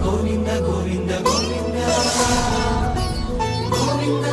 గోవింద గోవింద గోవింద గోవింద.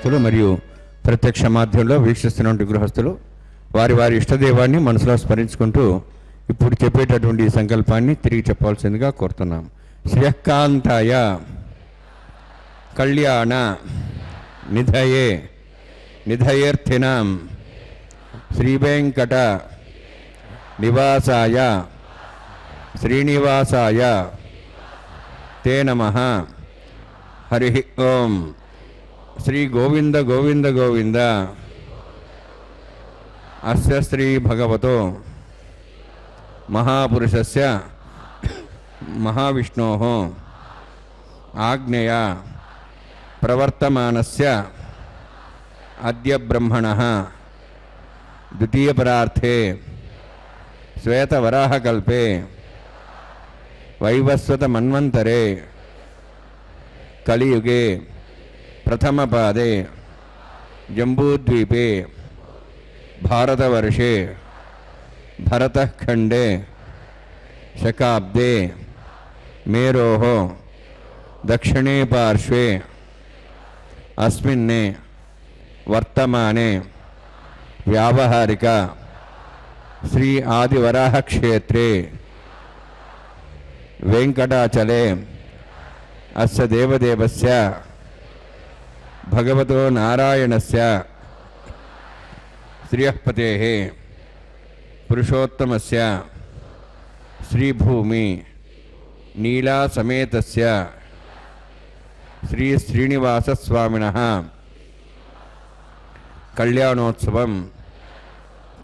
గృహస్థులు మరియు ప్రత్యక్ష మాధ్యమంలో వీక్షిస్తున్నటువంటి గృహస్థులు వారి వారి ఇష్టదైవాన్ని మనసులో స్మరించుకుంటూ ఇప్పుడు చెప్పేటటువంటి ఈ సంకల్పాన్ని తిరిగి చెప్పాల్సిందిగా కోరుతున్నాం. శ్రియకాంతాయ కళ్యాణ నిధయే నిధయేర్థినాం శ్రీవేంకట నివాసాయ శ్రీనివాసాయ తే నమః. హరి ఓం. శ్రీ గోవింద గోవింద గోవింద అస్య శ్రీ భగవతో మహాపురుషస్య మహావిష్ణోః ఆజ్ఞయా ప్రవర్తమానస్య అద్య బ్రహ్మణః ద్వితీయపరార్థే శ్వేతవరాహకల్పే వైవస్వతమన్వంతరే కలియుగే ప్రథమపాదే జంబూద్వీపే భారతవర్షే భరతఖండే శకాబ్దే మేరోః దక్షిణే పార్శ్వే అస్మిన్నే వర్తమానే వ్యావహారిక శ్రీ ఆదివరాహ క్షేత్రే వెంకటాచలే అస్య దేవదేవస్య భగవతో నారాయణస్య శ్రియఃపతేః పురుషోత్తమస్య శ్రీభూమి నీలాసమేతస్య శ్రీ శ్రీనివాసస్వామినః కళ్యాణోత్సవం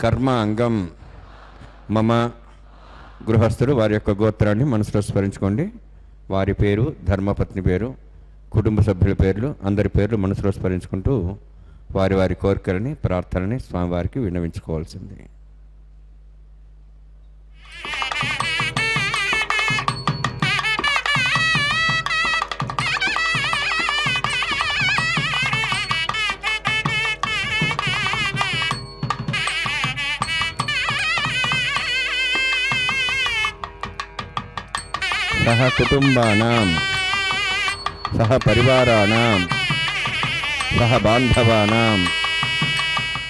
కర్మాంగం మమ. గృహస్థులు వారి యొక్క గోత్రాన్ని మనసులో స్మరించుకోండి. వారి పేరు, ధర్మపత్ని పేరు, కుటుంబ సభ్యుల పేర్లు, అందరి పేర్లు మనసులో స్మరించుకుంటూ వారి వారి కోరికలని, ప్రార్థనని స్వామివారికి విన్నవించుకోవాల్సింది. సహ కుటుంబానాం సహ పరివారాణాం సహ బాంధవానాం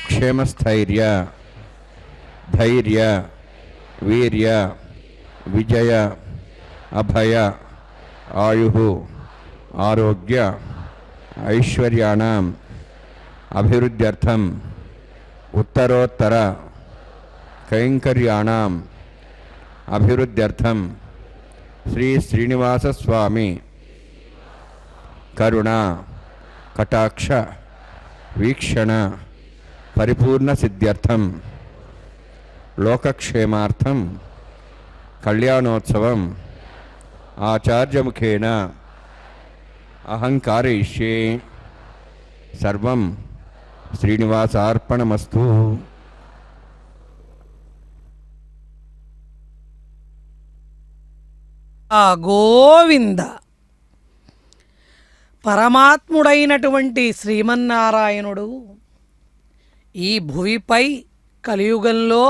క్షేమస్థైర్య ధైర్య వీర్య విజయ అభయ ఆయు ఆరోగ్య ఐశ్వర్యాణం అభివృద్ధ్యర్థం ఉత్తరోత్తర కైంకర్యాణం అభివృద్ధ్యర్థం శ్రీ శ్రీనివాస స్వామి కరుణ కటాక్ష వీక్షణ పరిపూర్ణ సిద్ధ్యర్థం లోకక్షేమార్థం కళ్యాణోత్సవం ఆచార్యముఖేన అహంకారయిష్యే. సర్వం శ్రీనివాసార్పణమస్తు. గోవింద. పరమాత్ముడైనటువంటి శ్రీమన్నారాయణుడు ఈ భువిపై కలియుగంలో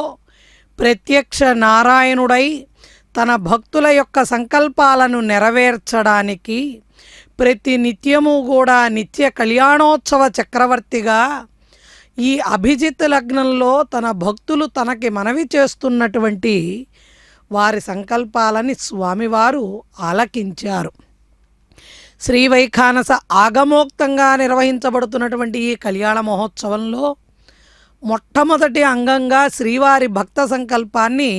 ప్రత్యక్ష నారాయణుడై తన భక్తుల యొక్క సంకల్పాలను నెరవేర్చడానికి ప్రతి నిత్యము కూడా నిత్య కళ్యాణోత్సవ చక్రవర్తిగా ఈ అభిజిత్ లగ్నంలో తన భక్తులు తనకి మనవి చేస్తున్నటువంటి వారి సంకల్పాలని స్వామివారు ఆలకించారు. శ్రీవైఖానస ఆగమోక్తంగా నిర్వహించబడుతున్నటువంటి ఈ కళ్యాణ మహోత్సవంలో మొట్టమొదటి అంగంగా శ్రీవారి భక్త సంకల్పాన్ని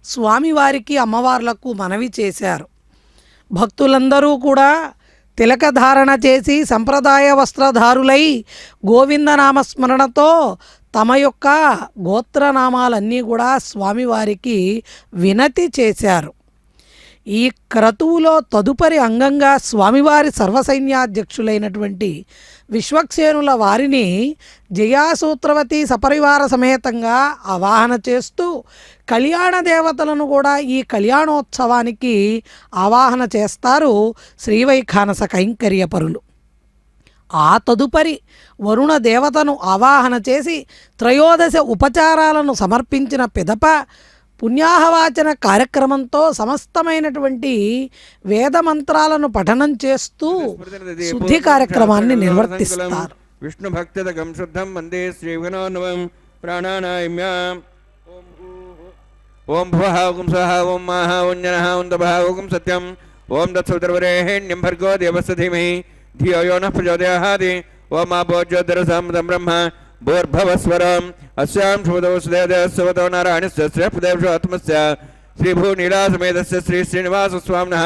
స్వామివారికి అమ్మవార్లకు మనవి చేశారు. భక్తులందరూ కూడా తిలకధారణ చేసి సంప్రదాయ వస్త్రధారులై గోవిందనామస్మరణతో తమ యొక్క గోత్రనామాలన్నీ కూడా స్వామివారికి వినతి చేశారు. ఈ క్రతువులో తదుపరి అంగంగా స్వామివారి సర్వసైన్యాధ్యక్షులైనటువంటి విశ్వక్సేనుల వారిని జయాసూత్రవతి సపరివార సమేతంగా ఆవాహన చేస్తూ కళ్యాణ దేవతలను కూడా ఈ కళ్యాణోత్సవానికి ఆవాహన చేస్తారు శ్రీవైఖానస కైంకర్యపరులు. ఆ తదుపరి వరుణ దేవతను ఆవాహన చేసి త్రయోదశ ఉపచారాలను సమర్పించిన పిదప పుణ్యాహవాచన కార్యక్రమంతో సమస్తమైనటువంటి వేద మంత్రాలను పఠనం చేస్తూ శుద్ధి కార్యక్రమాన్ని నిర్వర్తిస్తారు. विष्णुभक्तिदकं शुद्धं वन्दे श्रीविघ्नोन्नवं प्राणानायम्याम् ओं भुवः ओं स्वः ओं माः ओं जनः ओं तपः ओं सत्यम् ओं तत्सवितुर्वरेण्यं भर्गो देवस्य धीमहि धियो यो नः प्रचोदयात् ओं आपो ज्योतिरसामृतं ब्रह्म भूर्भुवस्वरम् अस्यां शुभदोषदेवदेवस्वतो नारायणस्य श्रेष्ठदेवशोत्तमस्य श्रीभूनीलासमेतस्य श्रीश्रीनिवासस्वामिनः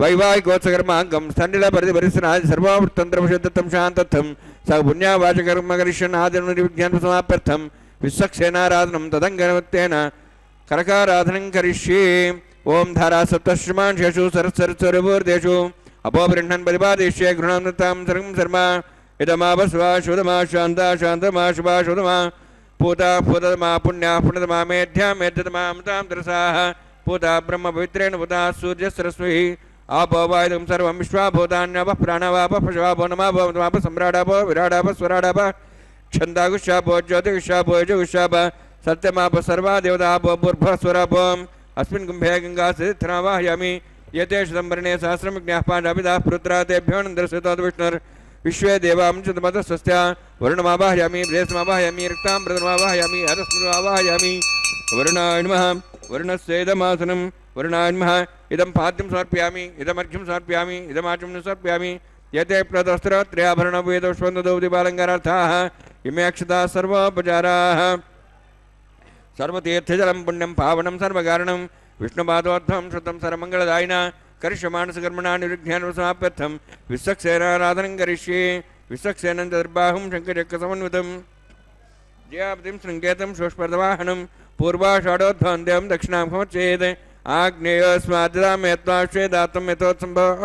वैवाहिकोत्सकर्माङ्गं स्थण्डिलपरिधिपरिसरादि सर्वावृत्तन्त्रमशुद्धतं शान्तत्थं स पुण्यावाचकर्म करिष्यन् आदिर्निर्विज्ञानसमाप्त्यर्थं विश्वक्सेनाराधनं तदङ्गनवत्तेन करकाराधनं करिष्ये ओं धारा सप्तश्रमांशेषु सरस्वरभूर्देषु अपोबृह्णन् परिपादिष्ये गृहान्तां सर्वं शर्मा इदमापस्वा शुदमा शान्ता शान्तमा शुभा शुदमा पूता पूतमा पुण्या पुण्यतमा मेध्या मेध्यतमा अमृतां तरसाः पूता ब्रह्म पवित्रेण पूता सूर्यसरस्वती आपो वायुं सर्वं विश्वाभूतान्यपः प्राणवापः पशवापो नमापो सम्राडापो विराडापः स्वराडापः छन्दागुष्यापो ज्योतिगुष्यापो यजुगुष्यापः सत्यमाप सर्वा देवतापो भूर्भुवस्वरापो अस्मिन् कुम्भे गङ्गासिद्धिरावाहयामि एतेषु संवरणे सहस्रमिज्ञाः पाण्डविदाः पुत्रा तेभ्यो नन्दरस्वतोद विष्णुर् विश्वे देवांशतमतस्वस्त्या वरुणमावाहयामि बृहस्मावाहयामि रक्ताम्बरमावाहयामि हरस्मृमावाहयामि वरुणाय नमः वरुणस्येदमासनं वरुणाय नमः इदं पाद्यं समर्पयामि इदमर्घ्यं समर्पयामि इदमाचमनं समर्पयामि यते प्रदस्त्रत्रयाभरणवेदोष्वन्ददौदिबालङ्कारार्थाः इमे अक्षताः सर्वोपचाराः सर्वतीर्थजलं पुण्यं पावनं सर्वकारणं विष्णुपादोद्धवं श्रुतं सर्वमङ्गलदायिना करिष्यमाणसकर्मणा निर्विघ्नानुसमाप्त्यर्थं विश्वक्सेनाराधनं करिष्ये विश्वक्सेनं दर्बाहुं शङ्खचक्रसमन्वितं जयापतिं शृङ्गेतं शोष्पर्दवाहनं पूर्वाषाढोध्वं देवं दक्षिणां समर्चयेत् आग्नेयोस्माद्दामेत्वाश्वेदात्तं यथोत्सम्भवः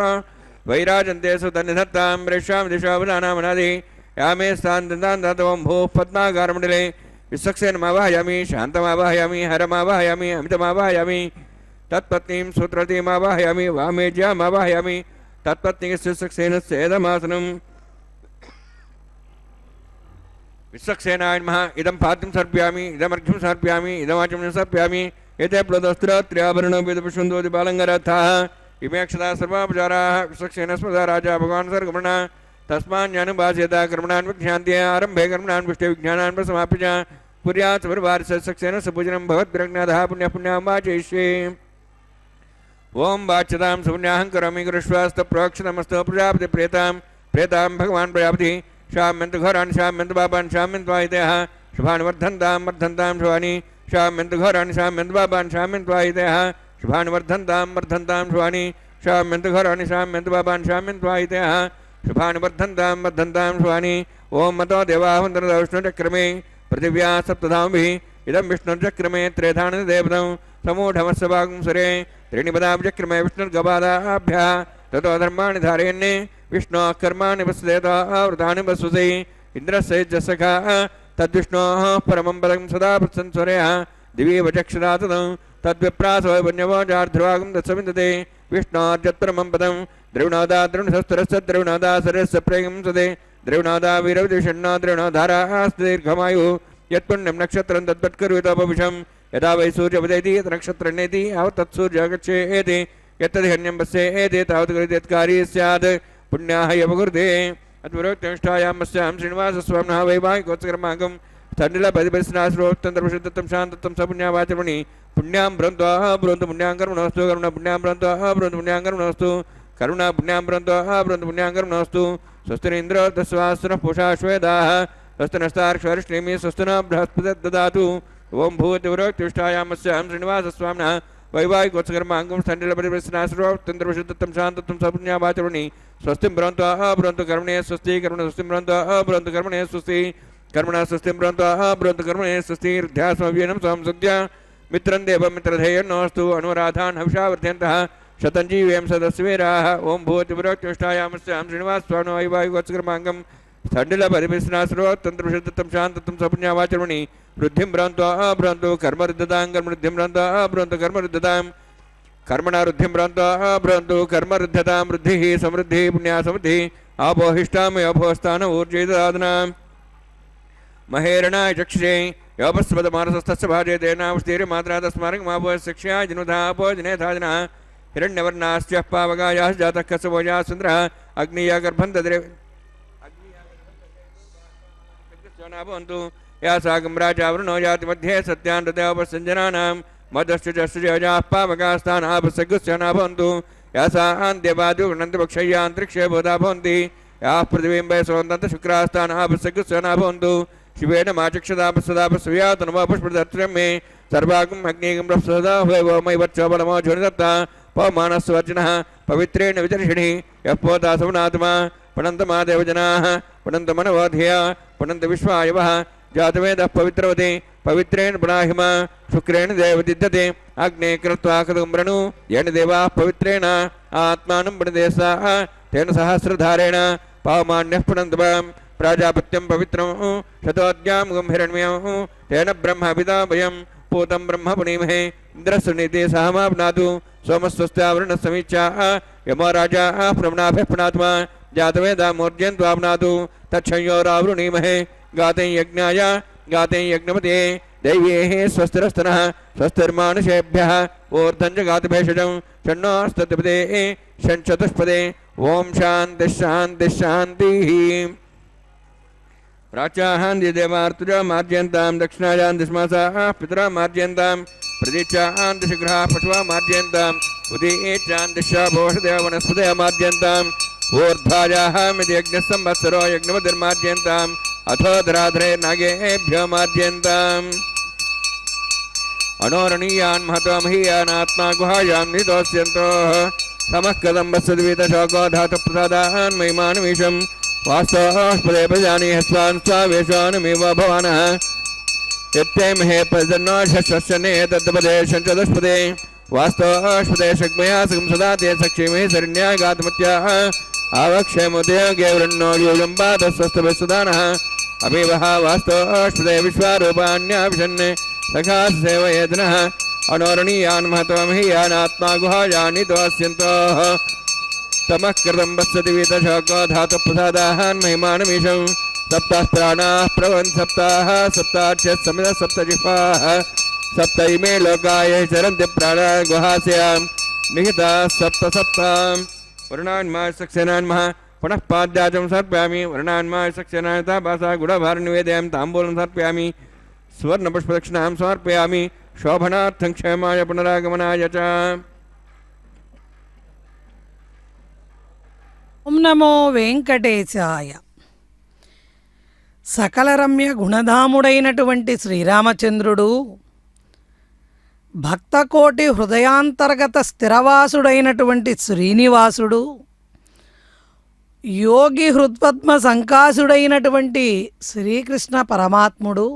वैराजन्ते सुतन्निधत्तां प्रेष्यां दिशावधानामनादि यामे स्थान् दत्तं भूः पद्माकारमण्डले विश्वक्सेनमावाहयामि शान्तमावाहयामि हरमावाहयामि अमितमावाहयामि तत्पत्नीं सूत्रतीमावाहयामि वामेज्यामावाहयामि तत्पत्नीस्य विश्वक्सेनस्येदमासनं विश्वक्सेनाय नमः इदं पाद्यं समर्पयामि इदमर्घ्यं समर्पयामि इदमाचमनं समर्पयामि एते प्लदस्त्रत्र्याभरणोपेदपुष्पन्दोदिबालङ्गरथाः इमे अक्षताः सर्वापचाराः विश्वक्सेनस्मदा राजा भगवान् सर्गमणः तस्मान्यानुभास्यता कर्मणान् विज्ञान्त्ये आरम्भे कर्मणान् विष्टे विज्ञानान् प्रसमाप्य च पुर्यात् सर्वभारतसक्सेनस्य पूजनं भवद्भिरज्ञातः पुण्यपुण्यां वाचयिष्ये ओं वाच्यतां सुपुण्याहं करोमि गुरुश्वास्तप्रोक्षतमस्तु प्रजापति प्रेतां भगवान् प्रजापति शाम्यन्तु घोराणि शाम्यन्तु पापान् शाम्यन्तु वाहितयः शुभानि वर्धन्तां शुभानि शाम्यन्तु घोराणि शाम्यन्तु पापान् शाम्यन्तु वाहितयः शुभानि वर्धन्तां शुभानि शाम्यन्तु घोराणि शाम्यन्तु पापान् शाम्यन्तु वाहितयः शुभानि वर्धन्तां शुभानि ओं मतो देवाः विष्णुचक्रमे पृथिव्या सप्तधामभिः इदं विष्णुचक्रमे त्रेधानि देवतं समूढमस्य वागुंसरे त्रीणिपदाब्जक्रमे विष्णुर्गपादाभ्यः ततो धर्माणि धारयन्ने विष्णोः कर्माणि वसुदेतावृतानि वसुसे इन्द्रस्य जसखा तद्विष्णोः परमं पदं सदा प्रसंस्वरयः दिवि वचक्षदा तदं तद्विप्रासो पुण्यवो जार्ध्रुवागं तत्सविन्दते विष्णोर्जत्परमं पदं द्रविणोदा द्रविणसस्तरस्य द्रविणोदा सरस्य प्रेयं सदे द्रविणोदा वीरविदिषण्णो द्रविणोधारास्ति दीर्घमायुः यत्पुण्यं नक्षत्रं तद्वत्करुतोपविशं यदा वै सूर्योदयति यत् नक्षत्रण्येति यावत् तत्सूर्यः गच्छेति यत्तदिहन्यं पश्येति तावत् कृत्यत्कारी स्यात् पुण्याः यवकुर्ते अद्वरोक्तनिष्ठायामस्यां श्रीनिवासस्वामिनः वैवाहिकोत्सकर्माङ्गं स्थण्डिलपदिपरिसनाश्रोत्तन्त्रप्रसिद्धत्तं शान्तत्वं सपुण्यावाचमणि पुण्यां ब्रन्त्वाः ब्रन्तु पुण्यां कर्मणोऽस्तु करुणा पुण्यां ब्रन्त्वाः ब्रन्तु पुण्यां कर्मणोऽस्तु करुणा पुण्यां ब्रन्त्वाः ब्रन्तु पुण्यां कर्मणोऽस्तु स्वस्तिरिन्द्रो दस्वास्तुनः पूषा श्वेदाः स्वस्तिनस्तार्क्ष्वरिष्णीमि स्वस्तिनः बृहस्पतिर्ददातु ओं भूतिवरोक्तिष्ठायामस्यां श्रीनिवासस्वामिनः वैवाहिकोत्सकर्माङ्गं स्थण्डिलपरिपरिसनाश्रोत्तन्त्रप्रसिद्धत्तं शान्तत्वं सपुण्यावाचमणि स्वस्तिं ब्रन्त्वाः ब्रन्तु कर्मणे स्वस्ति कर्मण स्वस्तिं ब्रन्त्वाः ब्रन्तु कर्मणे स्वस्ति कर्मणा स्वस्तिं ब्रन्त्वाः ब्रन्तु कर्मणे स्वस्ति ध्यास्मव्यनं स्वं सद्य मित्रं देवं मित्रधेयन्नोऽस्तु अनुराधान् हविषावर्ध्यन्तः शतञ्जीवें सदस्वेराः ओं भूतिवरोक्तिष्ठायामस्यां श्रीनिवासस्वामिनः वैवाहिकोत्सकर्माङ्गं स्थण्डिलपरिपरिसनाश्रोत्तन्त्रप्रसिद्धत्तं शान्तत्वं सपुण्यावाचमणि वृद्धिं ब्रन्त्वाः ब्रन्तु कर्मरुद्धतां कर्मवृद्धिं ब्रन्त्वाः ब्रन्तु कर्मरुद्धतां कर्मणा वृद्धिं ब्रन्त्वाः ब्रन्तु कर्मरुद्धतां वृद्धिः समृद्धिः पुण्या समृद्धिः आपोहिष्टामयोभोस्थान ऊर्जैददादनां महेरणाय चक्षुषे योपस्पदमानसस्तस्य भाजे तेनावस्तीर्यमात्रा तस्मार्गमापो शिक्ष्या जनुधापो जनेथाजनः हिरण्यवर्णाश्च पावगायाः जातः कसवोजाः सुन्दरः अग्निया गर्भं दद्रे भवन्तु या साकं राजावृणो याति मध्ये सत्यान्तदेवसञ्जनानां मदश्चजश्चजाः पावकास्तानापसगुस्य न भवन्तु या सा अन्त्यवादिगणन्तपक्षय्यान्तरिक्षे बोधा भवन्ति याः प्रतिबिम्बे सोन्दन्तशुक्रास्तानापसगुस्य न भवन्तु शिवेन माचक्षदापसदापसूयातनुवा पुष्पदर्त्रं मे सर्वागं अग्निगं प्रसदा वै वच्चबलमो झुरिदत्ता पवमानस्वचनः पवित्रेण विचर्षिणि यः पोतासवनात्मा पणन्तमादेवजनाः पणन्तमनवधिया पणन्तविश्वायवः जातवेदः पवित्रवते पवित्रेण पुनाहिमा शुक्रेण देवदिद्धते अग्ने कृत्वा कदुम्रणु येन देवाः पवित्रेण आत्मानं प्रणदेशाः तेन सहस्रधारेण पावमान्यः पुनन्तवां प्राजापत्यं पवित्रं शतोद्यां गंहिरण्यं तेन ब्रह्मपिता वयं पूतं ब्रह्म पुनीमहे इन्द्रस्सुनीते सहमाप्नातु सोमस्वस्त्यावरणसमीक्षा यमो राजा प्रमणाभ्यः पुनात्मा जातवेदा मूर्जयन्त्वाप्नातु तच्छंयोरावृणीमहे गाते यज्ञाय गाते यज्ञपते दैव्येः स्वस्तिरस्तनः स्वस्तिर्मानुषेभ्यः ऊर्ध्वं च गातभेषजं षण्णोस्तपदे षण्चतुष्पदे ओम शान्तिः शान्तिः शान्तिः प्राच्याहान्ति देवार्तुजा मार्जयन्तां दक्षिणायान्ति स्मासाः पितरा मार्जयन्तां प्रतीचान्ति शीघ्राः पशवः मार्जयन्ताम् उदीचान्तिशाभोषदेव वनस्पतयः मार्जयन्ताम् ऊर्ध्वायाः मिति यज्ञः संवत्सरो यज्ञपतिर्मार्जयन्ताम् अथो धराधरे नागेभ्यो मार्जयन्ताम् अनोरणीयान् महत्वमहीयान् आत्मा गुहायां नितोष्यन्तोः समः कदम्बस्सद्वीतशोको धातुप्रसादान् महिमानमीशम् वास्तवस्पदे प्रजानीः स्वान् स्वावेशानमेव भवानः यत्तेमहे प्रजन्नोषस्वस्यने तद्पदे षण्चतुष्पदे वास्तवस्पदे शक्मया सुखं सदा ते सक्षिमे शरण्याय गातमत्याः आवक्षेमुदयोगे वृण्णो योगम्बाधस्वस्तभिस्सुदानः अमीवः वास्तवस्पदे विश्वारूपाण्याभिषन् सखा सेवयेतनः अनोरणीयान् महत्वमहीयान् आत्मा गुहायान् नितोऽस्यन्तोः तमः कृतं वत्सति वीतशोको धातुप्रसादान् महिमानमीशं सप्ताः प्राणाः प्रभवन् सप्ताः सप्तार्च्यः समितः सप्तजिह्वाः सप्त इमे लोकाय चरन्ति प्राणा गुहास्यां निहिताः सप्त सप्ताम् वर्णान्माय सक्सेनान्मः पुनः पाद्याचं सर्पयामि वर्णान्माय सक्सेनायता भासा गुडभारनिवेदयां ताम्बूलं सर्पयामि सुवर्णपुष्पदक्षिणां समर्पयामि शोभनार्थं क्षेमाय पुनरागमनाय च ఓం నమో వెంకటేశాయ. సకల రమ్య గుణధాముడైనటువంటి శ్రీరామచంద్రుడు భక్తకోటి హృదయాంతర్గత స్థిరవాసుడైనటువంటి శ్రీనివాసుడు, యోగి హృత్పద్మ సంకాసుడైనటువంటి శ్రీకృష్ణ పరమాత్ముడు,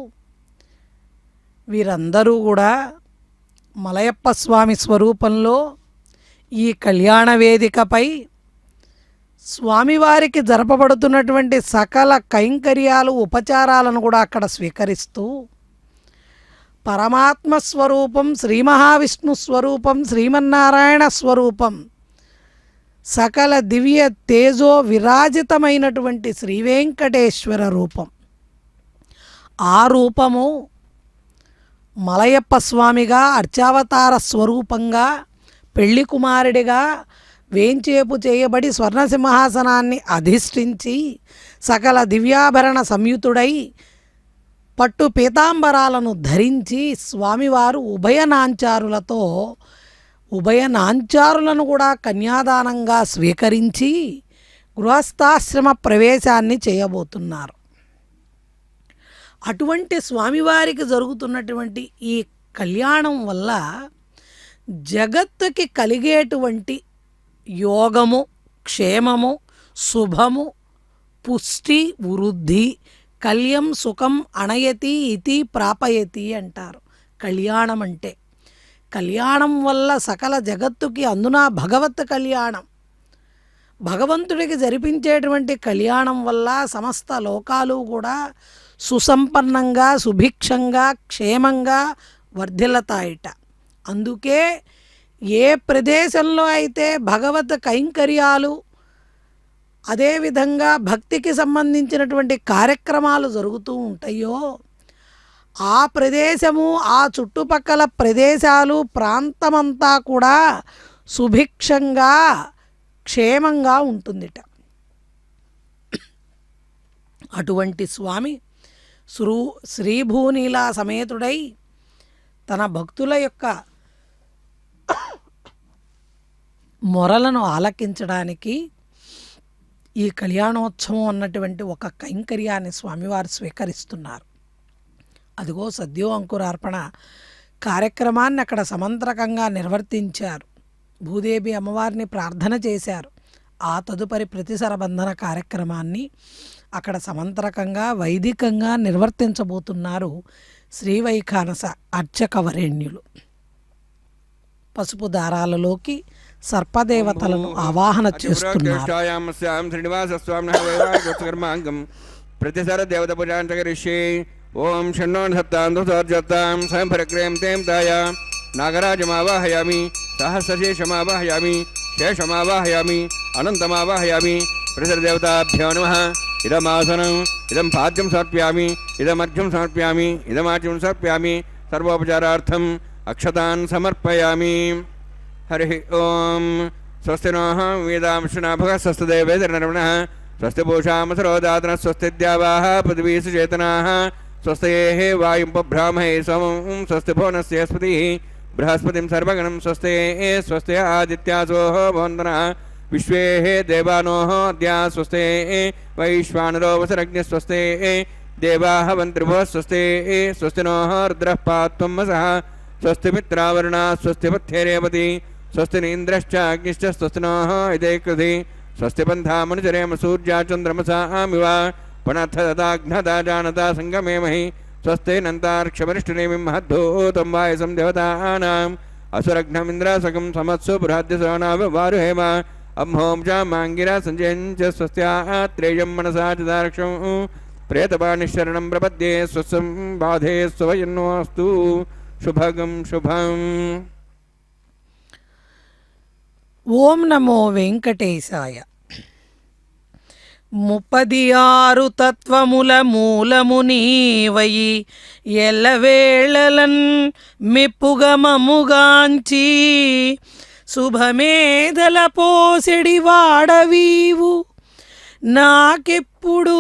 వీరందరూ కూడా మలయప్ప స్వామి స్వరూపంలో ఈ కళ్యాణ వేదికపై స్వామివారికి జరపబడుతున్నటువంటి సకల కైంకర్యాలు ఉపచారాలను కూడా అక్కడ స్వీకరిస్తూ పరమాత్మ స్వరూపం, శ్రీ మహావిష్ణు స్వరూపం, శ్రీమన్నారాయణ స్వరూపం, సకల దివ్య తేజో విరాజితమైనటువంటి శ్రీ వెంకటేశ్వర రూపం, ఆ రూపము మలయప్ప స్వామిగా అర్చావతార స్వరూపంగా పెళ్లి కుమారుడిగా వేంచేపు చేయబడి స్వర్ణసింహాసనాన్ని అధిష్ఠించి సకల దివ్యాభరణ సంయుతుడై పట్టు పీతాంబరాలను ధరించి స్వామివారు ఉభయ నాంచారులను కూడా కన్యాదానంగా స్వీకరించి గృహస్థాశ్రమ ప్రవేశాన్ని చేయబోతున్నారు. అటువంటి స్వామివారికి జరుగుతున్నటువంటి ఈ కళ్యాణం వల్ల జగత్తుకి కలిగేటువంటి యోగము, క్షేమము, శుభము, పుష్టి, వృద్ధి, కళ్యం సుఖం అణయతి ఇతి ప్రాపయతి అంటారు. కళ్యాణం అంటే కళ్యాణం వల్ల సకల జగత్తుకి, అందున భగవత్ కళ్యాణం, భగవంతుడికి జరిపించేటువంటి కళ్యాణం వల్ల సమస్త లోకాలు కూడా సుసంపన్నంగా, సుభిక్షంగా, క్షేమంగా వర్ధిల్లతాయిట. అందుకే ఏ ప్రదేశంలో అయితే భగవత్ కైంకర్యాలు, అదేవిధంగా భక్తికి సంబంధించినటువంటి కార్యక్రమాలు జరుగుతూ ఉంటాయో ఆ ప్రదేశము, ఆ చుట్టుపక్కల ప్రదేశాలు, ప్రాంతమంతా కూడా సుభిక్షంగా, క్షేమంగా ఉంటుందిట. అటువంటి స్వామి శ్రీభూనీలా సమేతుడై తన భక్తుల యొక్క మొరలను ఆలకించడానికి ఈ కళ్యాణోత్సవం అన్నటువంటి ఒక కైంకర్యాన్ని స్వామివారు స్వీకరిస్తున్నారు. అదిగో సద్యో అంకురార్పణ కార్యక్రమాన్ని అక్కడ సమంత్రకంగా నిర్వర్తించారు. భూదేవి అమ్మవారిని ప్రార్థన చేశారు. ఆ తదుపరి ప్రతిసరబంధన కార్యక్రమాన్ని అక్కడ సమంత్రకంగా వైదికంగా నిర్వర్తించబోతున్నారు శ్రీవైఖానస అర్చకవరేణ్యులు. పసుపు దారాలలోకి సర్పదేవతలను ఆవాహన చేస్తున్నారు. ప్రతిసర దేవత పూజాంతరిష్యే. ఓం షణ్ణో సప్తాం స్వయం పరిక్రయం తేం తాయ నాగరాజమావాహయామి, సహస్రశేషమావాహయామి, శేషమావాహయామి, అనంతమావాహయామి. ప్రతిదేవతాభ్యో నమః. ఇదమాసనం, ఇదం పాద్యం సమర్ప్యామి, ఇదమర్ఘ్యం సమర్ప్యామి, ఇదమాచ్యం సమర్ప్యామి. సర్వోపచారార్థం అక్షతాన్ సమర్పయామి. హరి ఓం. స్వస్తి నోః వేదాంశునాభః స్వస్తి దేవేంద్రనర్వణః స్వస్తి పూషామసరోదాతనః స్వస్తి ద్యావాః పృథివీ సుచేతనాః స్వస్తయేః వాయుం పబ్రాహ్మణే సోమం స్వస్తి భువనస్యస్పతిః బృహస్పతిం సర్వగణం స్వస్తే స్వస్తి ఆదిత్యాసోః భవంతనః విశ్వేః దేవానోః అద్యా స్వస్తే వైశ్వానరో వసరగ్నిః స్వస్తే దేవాః వంత్రిభువః స్వస్తే స్వస్తి నోః రుద్రః పాత్వం వసః స్వస్తి మిత్రావరుణా స్వస్తి పథ్యేరేవతి స్వస్తి నీంద్రశ్చ అగ్నిశ్చ స్వస్తి నోః ఇదే కృధి స్వస్తి పంథామనుచరేమ సూర్యా చంద్రమసామివ పునః జానతా సంగమేమహి స్వస్తి నంతార్క్షమరిష్టనేమిం మహద్ధూతం వాయసం దేవతానాం అసురఘ్నమింద్రాసకం సమత్సు బృహద్యసోనావారుహేమ అహోం చ మాంగిరా సంజయంచ స్వస్త్యాత్రేయం మనసా చదారక్షం ప్రేతపాణిశరణం ప్రపద్యే స్వస్సం బాధే స్వయన్నోస్తు శుభగం శుభం. ఓం నమో వెంకటేశాయ. 36 తత్వముల మూలము నీవయి ఎల్లవేళలన్ మెప్పుగమముగాంచి శుభమేధల పోసెడి వాడవీవు నాకెప్పుడు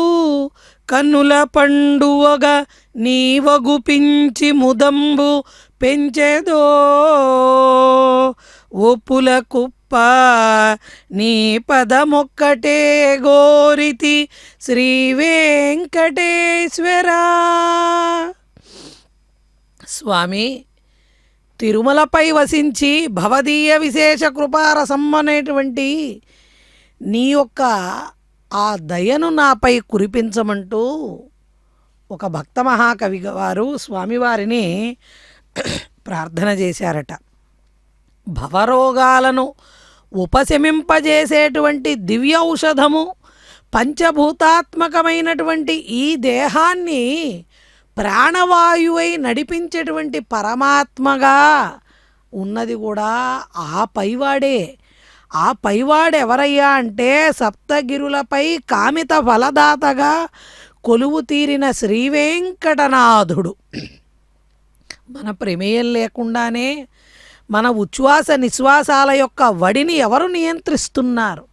కన్నుల పండువగా నీవగుపించి ముదంబు పెంచెదో ఒప్పుల కుప్ప నీ పదమొక్కటే గోరితి శ్రీ వెంకటేశ్వరా. స్వామి, తిరుమలపై వసించి భవదీయ విశేష కృపారసం అనేటువంటి నీ యొక్క ఆ దయను నాపై కురిపించమంటూ ఒక భక్త మహాకవి వారు స్వామివారిని ప్రార్థన చేశారట. భవరోగాలను ఉపశమింపజేసేటువంటి దివ్య ఔషధము పంచభూతాత్మకమైనటువంటి ఈ దేహాన్ని ప్రాణవాయువై నడిపించేటువంటి పరమాత్మగా ఉన్నది కూడా ఆ పైవాడే. ఆ పైవాడెవరయ్యా అంటే సప్తగిరులపై కామిత ఫలదాతగా కొలువు తీరిన శ్రీవేంకటనాథుడు. మన ప్రమేయం లేకుండానే మన ఉచ్ఛ్వాస నిశ్వాసాల యొక్క వడిని ఎవరు నియంత్రిస్తున్నారు?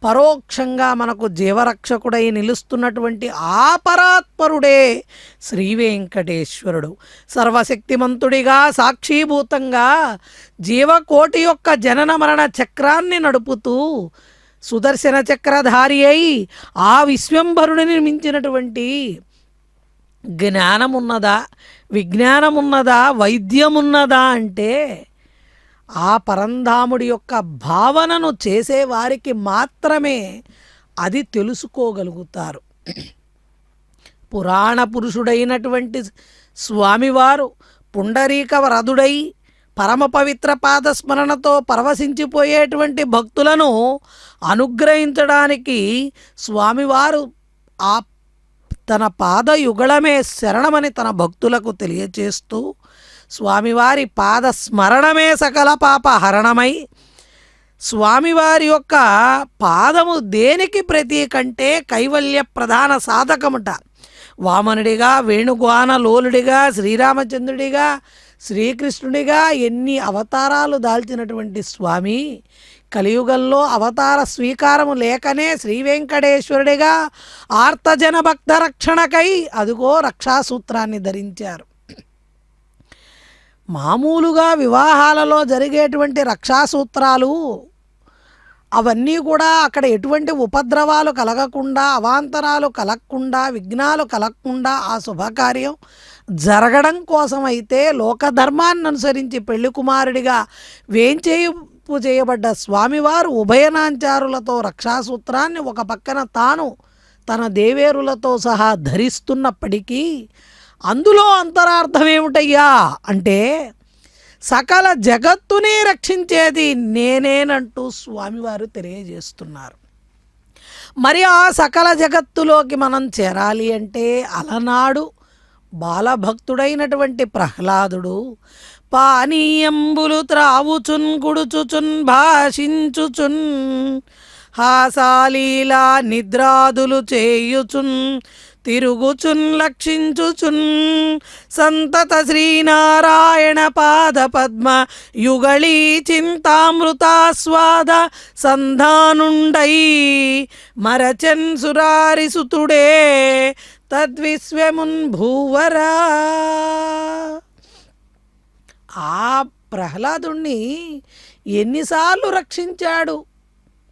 పరోక్షంగా మనకు జీవరక్షకుడై నిలుస్తున్నటువంటి ఆ పరాత్పరుడే శ్రీవేంకటేశ్వరుడు. సర్వశక్తిమంతుడిగా సాక్షీభూతంగా జీవకోటి యొక్క జనన మరణ చక్రాన్ని నడుపుతూ సుదర్శన చక్రధారి అయి ఆ విశ్వంభరుడిని మించినటువంటి జ్ఞానమున్నదా, విజ్ఞానమున్నదా, వైద్యమున్నదా అంటే ఆ పరంధాముడి యొక్క భావనను చేసేవారికి మాత్రమే అది తెలుసుకోగలుగుతారు. పురాణ పురుషుడైనటువంటి స్వామివారు పుండరీక వరదుడై పరమ పవిత్ర పాదస్మరణతో పరవశించిపోయేటువంటి భక్తులను అనుగ్రహించడానికి స్వామివారు ఆ తన పాదయుగళమే శరణమని తన భక్తులకు తెలియచేస్తూ స్వామివారి పాదస్మరణమే సకల పాప హరణమై స్వామివారి యొక్క పాదము దేనికి ప్రతీకంటే కైవల్య ప్రధాన సాధకముట. వామనుడిగా, వేణుగాన లోలుడిగా, శ్రీరామచంద్రుడిగా, శ్రీకృష్ణుడిగా ఎన్ని అవతారాలు దాల్చినటువంటి స్వామి కలియుగంలో అవతార స్వీకారము లేకనే శ్రీ వెంకటేశ్వరుడిగా ఆర్తజన భక్త రక్షణకై అదుగో రక్షాసూత్రాన్ని ధరించారు. మామూలుగా వివాహాలలో జరిగేటువంటి రక్షాసూత్రాలు అవన్నీ కూడా అక్కడ ఎటువంటి ఉపద్రవాలు కలగకుండా, అవాంతరాలు కలగకుండా, విఘ్నాలు కలగకుండా ఆ శుభకార్యం జరగడం కోసమైతే లోకధర్మాన్ని అనుసరించి పెళ్లి కుమారుడిగా వేంచేపు చేయబడ్డ స్వామివారు ఉభయనాంచారులతో రక్షాసూత్రాన్ని ఒక పక్కన తాను తన దేవేరులతో సహా ధరిస్తున్నప్పటికీ అందులో అంతరార్థం ఏమిటయ్యా అంటే సకల జగత్తుని రక్షించేది నేనేనంటూ స్వామివారు తెలియజేస్తున్నారు. మరి ఆ సకల జగత్తులోకి మనం చేరాలి అంటే అలనాడు బాలభక్తుడైనటువంటి ప్రహ్లాదుడు పానీయంబులు త్రావుచున్ గుడుచుచున్ భాషించుచున్ హాసాలీలా నిద్రాదులు చేయుచున్ తిరుగుచున్ లక్షించుచున్ సంతత శ్రీనారాయణ పాద పద్మ యుగళీ చింతామృతాస్వాద సంధానుండై మరచన్ సురారిసుతుడే తద్విశ్వమున్ భూవరా. ఆ ప్రహ్లాదుణ్ణి ఎన్నిసార్లు రక్షించాడు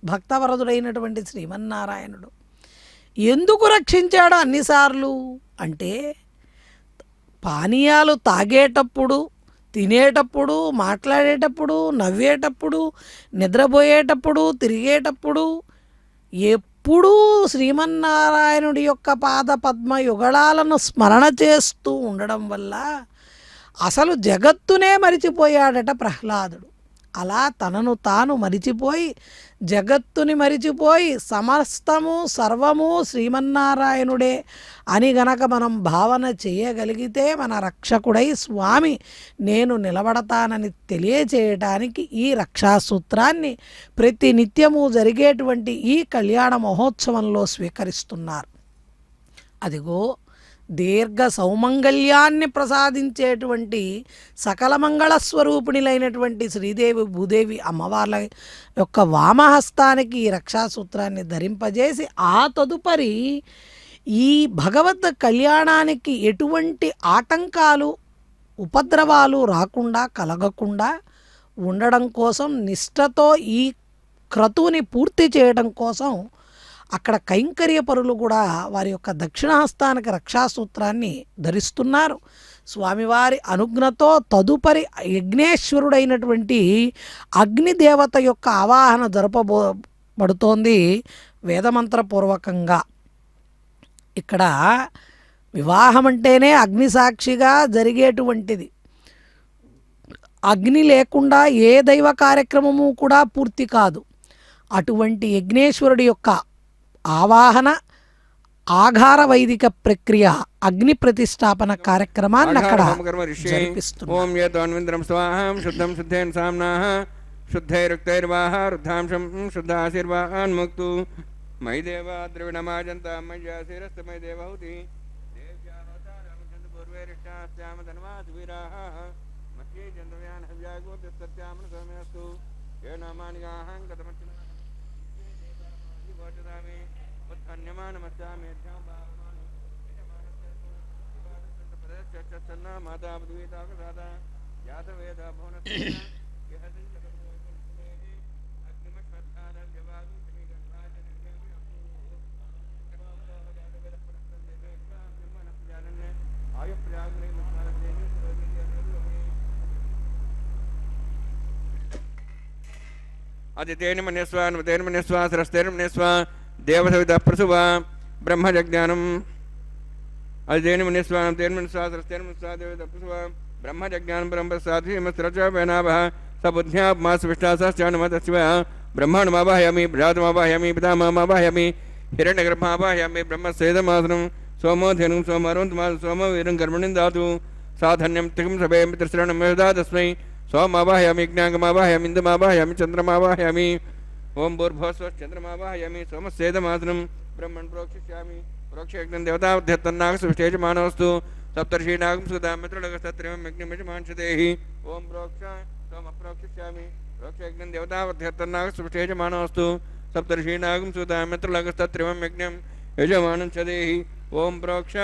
భక్తవరదుడైనటువంటి శ్రీమన్నారాయణుడు. ఎందుకు రక్షించాడు అన్నిసార్లు అంటే పానీయాలు తాగేటప్పుడు, తినేటప్పుడు, మాట్లాడేటప్పుడు, నవ్వేటప్పుడు, నిద్రపోయేటప్పుడు, తిరిగేటప్పుడు ఎప్పుడూ శ్రీమన్నారాయణుడి యొక్క పాద పద్మ యుగళాలను స్మరణ చేస్తూ ఉండడం వల్ల అసలు జగత్తునే మరిచిపోయాడట ప్రహ్లాదుడు. అలా తనను తాను మరిచిపోయి జగత్తుని మరిచిపోయి సమస్తము సర్వము శ్రీమన్నారాయణుడే అని గనక మనం భావన చేయగలిగితే మన రక్షకుడై స్వామి నేను నిలబడతానని తెలియచేయటానికి ఈ రక్షాసూత్రాన్ని ప్రతి నిత్యము జరిగేటువంటి ఈ కళ్యాణ మహోత్సవంలో స్వీకరిస్తున్నారు. అదిగో దీర్ఘ సౌమంగళ్యాన్ని ప్రసాదించేటువంటి సకల మంగళ స్వరూపిణులైనటువంటి శ్రీదేవి భూదేవి అమ్మవార్ల యొక్క వామహస్తానికి ఈ రక్షాసూత్రాన్ని ధరింపజేసి ఆ తదుపరి ఈ భగవద్ కళ్యాణానికి ఎటువంటి ఆటంకాలు ఉపద్రవాలు రాకుండా కలగకుండా ఉండడం కోసం నిష్ఠతో ఈ క్రతువుని పూర్తి చేయడం కోసం అక్కడ కైంకర్య పరులు కూడా వారి యొక్క దక్షిణహస్తానికి రక్షాసూత్రాన్ని ధరిస్తున్నారు. స్వామివారి అనుజ్ఞతో తదుపరి యజ్ఞేశ్వరుడైనటువంటి అగ్నిదేవత యొక్క ఆవాహన జరపబడుతోంది వేదమంత్రపూర్వకంగా. ఇక్కడ వివాహం అంటేనే అగ్నిసాక్షిగా జరిగేటువంటిది. అగ్ని లేకుండా ఏ దైవ కార్యక్రమము కూడా పూర్తి కాదు. అటువంటి యజ్ఞేశ్వరుడి యొక్క ఆవాహన ఆఘార వైదిక ప్రక్రియ అగ్ని ప్రతిష్టాపన కార్యక్రమాన్ని అక్కడ జరిపిస్తున్నారు. ఓం యద్వన్వింద్రం స్వాహం శుద్ధం శుద్ధేన సామ్నాః శుద్ధైరుక్తైర్వాహ రుద్ధాంశం శుద్ధాశీర్వాన్ముక్తు మయి దేవ ద్రవిణమాజంత మయ్యాశిరస్త మయి దేవహుతి దేవ్యావతారమచంద పూర్వైరిష్టాస్యామ ధన్వాస్ వీరాః మధ్యే చంద్రయాన్ హవ్యాగోత్సత్యామన సౌమ్యస్తు ఏ నామానిగాహం కథమర్చన భోజదామి ఉత్పన్యమానమస్యామి ప్రదచ్చన్న మాతా ద్వీతాకసాద జాతవేద భువనస్య అదితేన మన్యస్వ నృతేన మన్యస్వ సరస్తేన మన్యస్వ దేవసవిత ప్రసువ బ్రహ్మజజ్ఞానం అదితేన మన్యస్వ నృతేన మన్యస్వ సరస్తేన మన్యస్వ దేవత ప్రసువ బ్రహ్మజజ్ఞానం బ్రహ్మసాధ్యమస్రచవేనాభః సబుద్ధ్యామాసవిష్టాసశ్చానమతస్వ బ్రహ్మాణమావాహయామి ప్రజాతమావాహయామి పితామహమావాహయామి హిరణ్యగర్భమావాహయామి బ్రహ్మసేదమాసనం సోమోధేనం సోమరుంతమాసం సోమవీరం కర్మణిం దాతు సాధన్యం తికం సభే మిత్రశ్రవణం యదా తస్మై సోమావాహయామి యజ్ఞాంగమావాహయామి ఇంద్రమావాహయామి చంద్రమావాహయామి ఓం భూర్భువస్వ చంద్రమావాహయామి సోమస్యేదమాసనం బ్రహ్మణ్ ప్రోక్షిష్యామి ప్రోక్షయజ్ఞం దేవతావధ్యత్తన్నాగ సువిశేషమానవస్తు सप्तर्षीनागं सुधामित्रलगस्तत्रिमं यज्ञमिषमांशदेहि ओम प्रोक्ष त्वम् अप्रोक्षिष्यामि प्रोक्षयज्ञं देवतावध्यर्थनाग सुष्ठेजमानोऽस्तु सप्तर्षीनागं सुधामित्रलगस्तत्रिमं यज्ञं यजमानंशदेहि ओम प्रोक्ष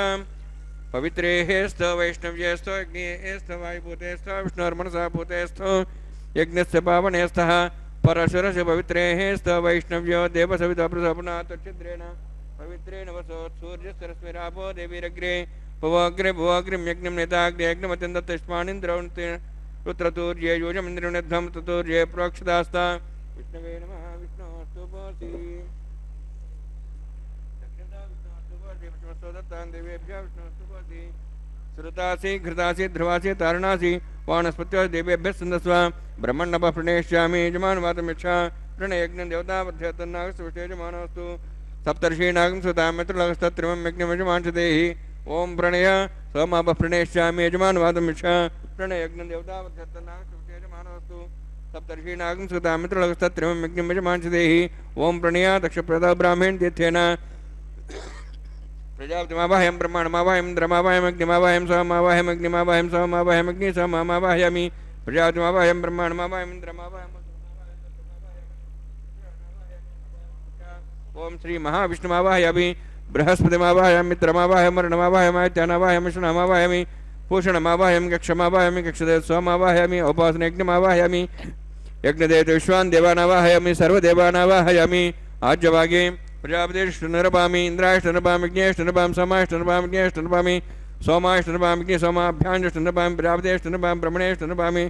पवित्रेस्त वैष्णव्येस्त यज्ञेस्त वायुभूतेस्त विष्णुर्मनसा भूतेस्त यज्ञस्य पावनेस्तः परशुरस्य पवित्रेस्त वैष्णव्यो देवसविता प्रसपना तच्छिद्रेण पवित्रेण वसोत् सूर्यस्तरस्मिरापो देवीरग्रे भुवाग्रे भुवाग्रिं यज्ञं नेताग्रे यज्ञमत्यन्तष्मानिन्द्रौन्ते रुद्रतूर्ये योजमिन्द्रनिध्वं ततूर्ये प्रोक्षदास्ता विष्णवे नमः विष्णोऽस्तु भवति श्रुतासी घृतासी ध्रुवासी तारणासी वानस्पत्यो देवेभ्यः सन्दस्व ब्रह्मण्णपः प्रणेष्यामि यजमानवातमिच्छा प्रणयज्ञं देवतावध्यतन्नागस्तुष्टेजमानोऽस्तु सप्तर्षीणागं सुतामित्रलगस्तत्रिमं यज्ञमिषमांशदेहि ओम प्रणय सोमापः प्रणेष्यामि यजमानवातमिच्छा प्रणयज्ञं देवतावध्यतन्नागस्तुष्टेजमानोऽस्तु सप्तर्षीणागं सुतामित्रलगस्तत्रिमं यज्ञमिषमांशदेहि ओम प्रणय दक्षप्रदा ब्राह्मण तीर्थेन प्रजापतिमावाहयं ब्रह्माण्डमावाहयं इंद्रमावाहयं अग्निमावाहयं सोममावाहयं अग्निमावाहयं सोममावाहयं अग्नि सोममावाहयामि प्रजापतिमावाहयं ब्रह्माण्डमावाहयं इंद्रमावाहयं ओम श्री महाविष्णुमावाहयामि बृहस्पतिमावाहयं मित्रमावाहयं वर्णमावाहयं आदित्यनावाहयं विष्णुमावाहयामि भूषणमावाहयं कक्षमावाहयामि कक्षदेव सोममावाहयामि उपासनयज्ञमावाहयामि यज्ञदेव विश्वान् देवानावाहयामि सर्वदेवानावाहयामि आज्यभागे प्रजापतिष्ठनरपामि इंद्राष्टनपामि यज्ञेष्टनपामि सोमाष्टनपामि यज्ञेष्टनपामि सोमाष्टनपामि यज्ञ सोमाभ्याञ्जष्टनपामि प्रजापतिष्ठनपामि ब्रह्मणेष्टनपामि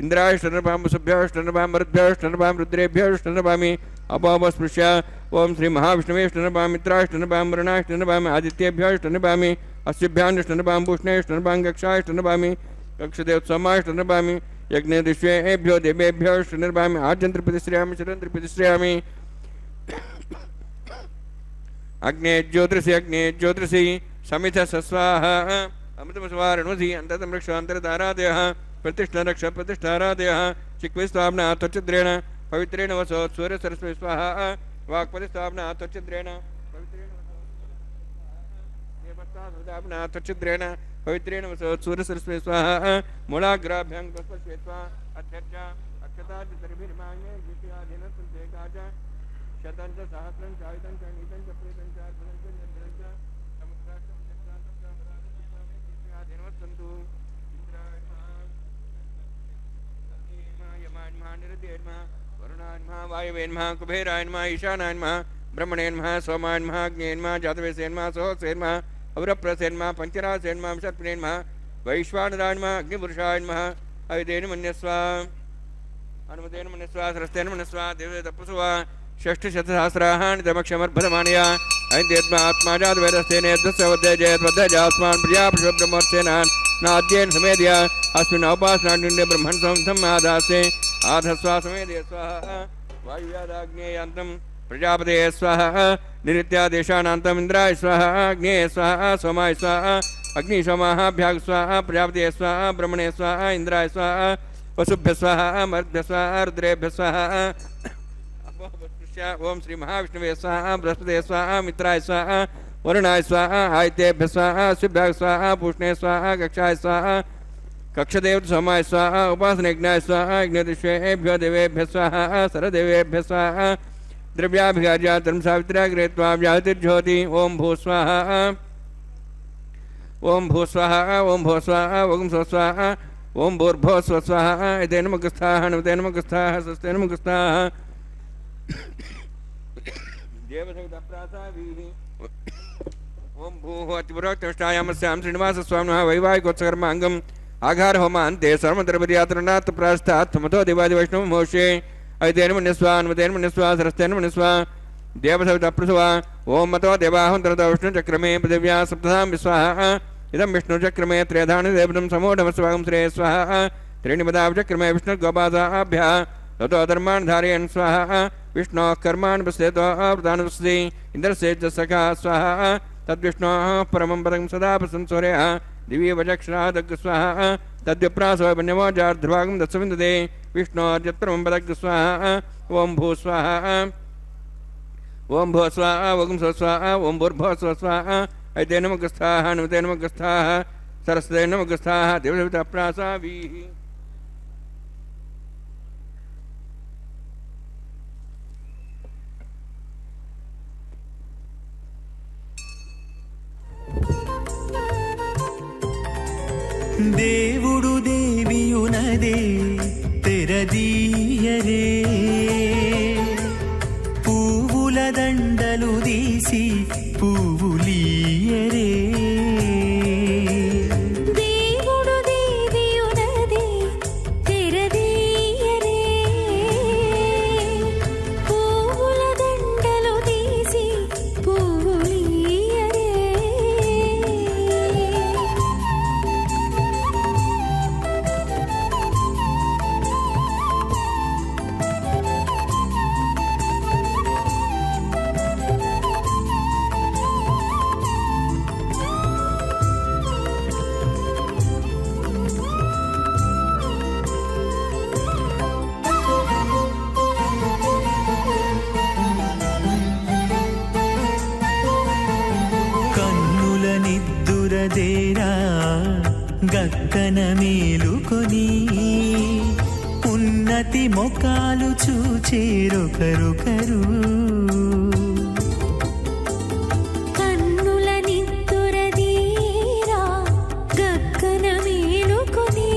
इंद्राष्टनपामि वसुभ्योष्टनपामि मरुद्भ्योष्टनपामि रुद्रेभ्योष्टनपामि अपोपस्पृश्य ओम श्री महाविष्णुवेष्टनपामि मित्राष्टनपामि वरुणाष्टनपामि आदित्येभ्योष्टनपामि अस्युभ्याञ्जष्टनपामि भूषणेष्टनपामि कक्षाष्टनपामि कक्षदेव सोमाष्टनपामि यज्ञदिश्वेभ्यो देवेभ्योष्टनपामि आद्यन्त्रप्रतिश्रयामि शरन्त्रप्रतिश्रयामि अग्ने ज्योतिषि समित सस्वाह अमृतमस्वारणुधि अंततमृक्षान्तरतारादयः प्रतिष्ठरक्ष प्रतिष्ठारादयः चिक्विस्तापना त्वच्छिद्रेण पवित्रेण वसो सूर्यसरस्वती स्वाहा वाक्पतिस्तापना त्वच्छिद्रेण पवित्रेण त्वच्छिद्रेण पवित्रेण वसो सूर्यसरस्वती स्वाहा मूलाग्राभ्यां पुष्पश्वेत्वा अध्यर्चा अक्षतादितर्भिर्माण्ये द्वितीयादिनसंसेकाच शतं च सहस्रं चायुतं च नीतं च प्रेतं च अर्पणं च निर्जलं च समुद्राष्टं चक्रान्तं च अमरादिनवत्सन्तु इन्द्रायन्मः यमान्मः निरतेन्मः वरुणान्मः वायवेन्मः कुबेरायन्मः ईशानान्मः ब्रह्मणेन्मः सोमान्मः अग्नेन्मः जातवेसेन्मः सोहसेन्मः अवरप्रसेन्मः पञ्चरासेन्मः विषर्पणेन्मः वैश्वानरान्मः अग्निपुरुषायन्मः अवितेन मन्यस्व अनुमतेन मन्यस्व सरस्तेन मन्यस्व देवे तपस्वा षष्ठशतसहस्राणि तमक्षमर्भदमानया ऐन्द्यद्मा आत्मा जातवेदस्तेनेद्वस्वद्यजयद्वद्यजास्मान् प्रियापशुब्रह्मोत्सेनान् नाद्येन समेध्य अस्मिन् औपासनान्युन्य ब्रह्मन् संस्थम् आदासे आधस्वा समेध्य स्वाहा वायुव्यादाग्नेयान्तं प्रजापतेः स्वाहा निरित्यादेशानान्तम् इन्द्राय स्वाहा अग्नेय स्वाहा सोमाय स्वाहा अग्निसोमाभ्याग स्वाहा प्रजापतेः स्वाहा ब्रह्मणे स्वाहा इंद्राय स्वाहा वसुभ्य स्वाहा मरुद्भ्य स्वाहा रुद्रेभ्य स्वाहा ओम श्री महाविष्णुवे स्वाहा बृहस्पते स्वाहा मित्राय स्वाहा वरुणाय स्वाहा आदित्येभ्य स्वाहा शुभ्याय स्वाहा पूष्णे स्वाहा कक्षाय स्वाहा कक्षदेव सोमाय स्वाहा उपासनयज्ञाय स्वाहा यज्ञदिश्वेभ्यो देवेभ्य स्वाहा सरदेवेभ्य स्वाहा द्रव्याभिगार्या धर्म सावित्र्या गृहीत्वा व्याहतिर्ज्योति ओम भू स्वाहा ओम भू स्वाहा ओम भू स्वाहा ओम स्व स्वाहा ओम भूर्भुव स्व स्वाहा एतेन मुखस्थाः नमतेन मुखस्थाः स्वस्तेन मुखस्थाः ओम भूः अतिपुरोक्तष्टायामस्यां श्रीनिवासस्वामिनः वैवाहिकोत्सकर्माङ्गम् आघार होमान्ते सर्वद्रव्ययात्रणात् प्रास्तात् समतो देवादिवैष्णवमोक्षे ऐतेन मन्यस्वा अनुमतेन मन्यस्वा सरस्तेन मन्यस्वा देवसवितप्रसवा ओम मतो देवाहन्तरतो विष्णुचक्रमे पृथिव्या सप्तधां विस्वाहा इदं विष्णुचक्रमे त्रयधानि देवतं समूढमस्वागं श्रेय स्वाहा त्रीणि पदाविचक्रमे विष्णुर्गोपासाभ्यः ततो धर्मान् धारयन् स्वाहा विष्णोः कर्मान् पश्यतो आवृतान् पश्यति इन्द्रस्य च सखा स्वाहा तद्विष्णोः परमं पदं सदा प्रसंसूर्यः दिव्य वचक्षरादग् स्वाहा तद्विप्रासो वन्यमोजार्ध्रभागं दत्सविन्दते विष्णोर्यत्परमं पदग् स्वाहा ओम भू स्वाहा ओम भू स्वाहा ओम स्व स्वाहा ओम भूर्भुवः स्व स्वाहा ऐतेन मुखस्थाः अनुमतेन मुखस्थाः सरस्वती नमगस्थाः देवदेवताप्रासावीः దేవుడు దేవియునదే తెరదీయరే పువ్వుల దండలు తీసి పువ్వులీయరే దేవుడు దేవియునదే తెరదీయరే పువ్వుల దండలు తీసి పువ్వులీయరే కన్నుల నిద్దురదేరా గక్కన మేలుకొని ఉన్నతి మొకాలు చూచేరొకరొకరు కన్నుల నిద్దురదీరా గగ్గన మేలుకొని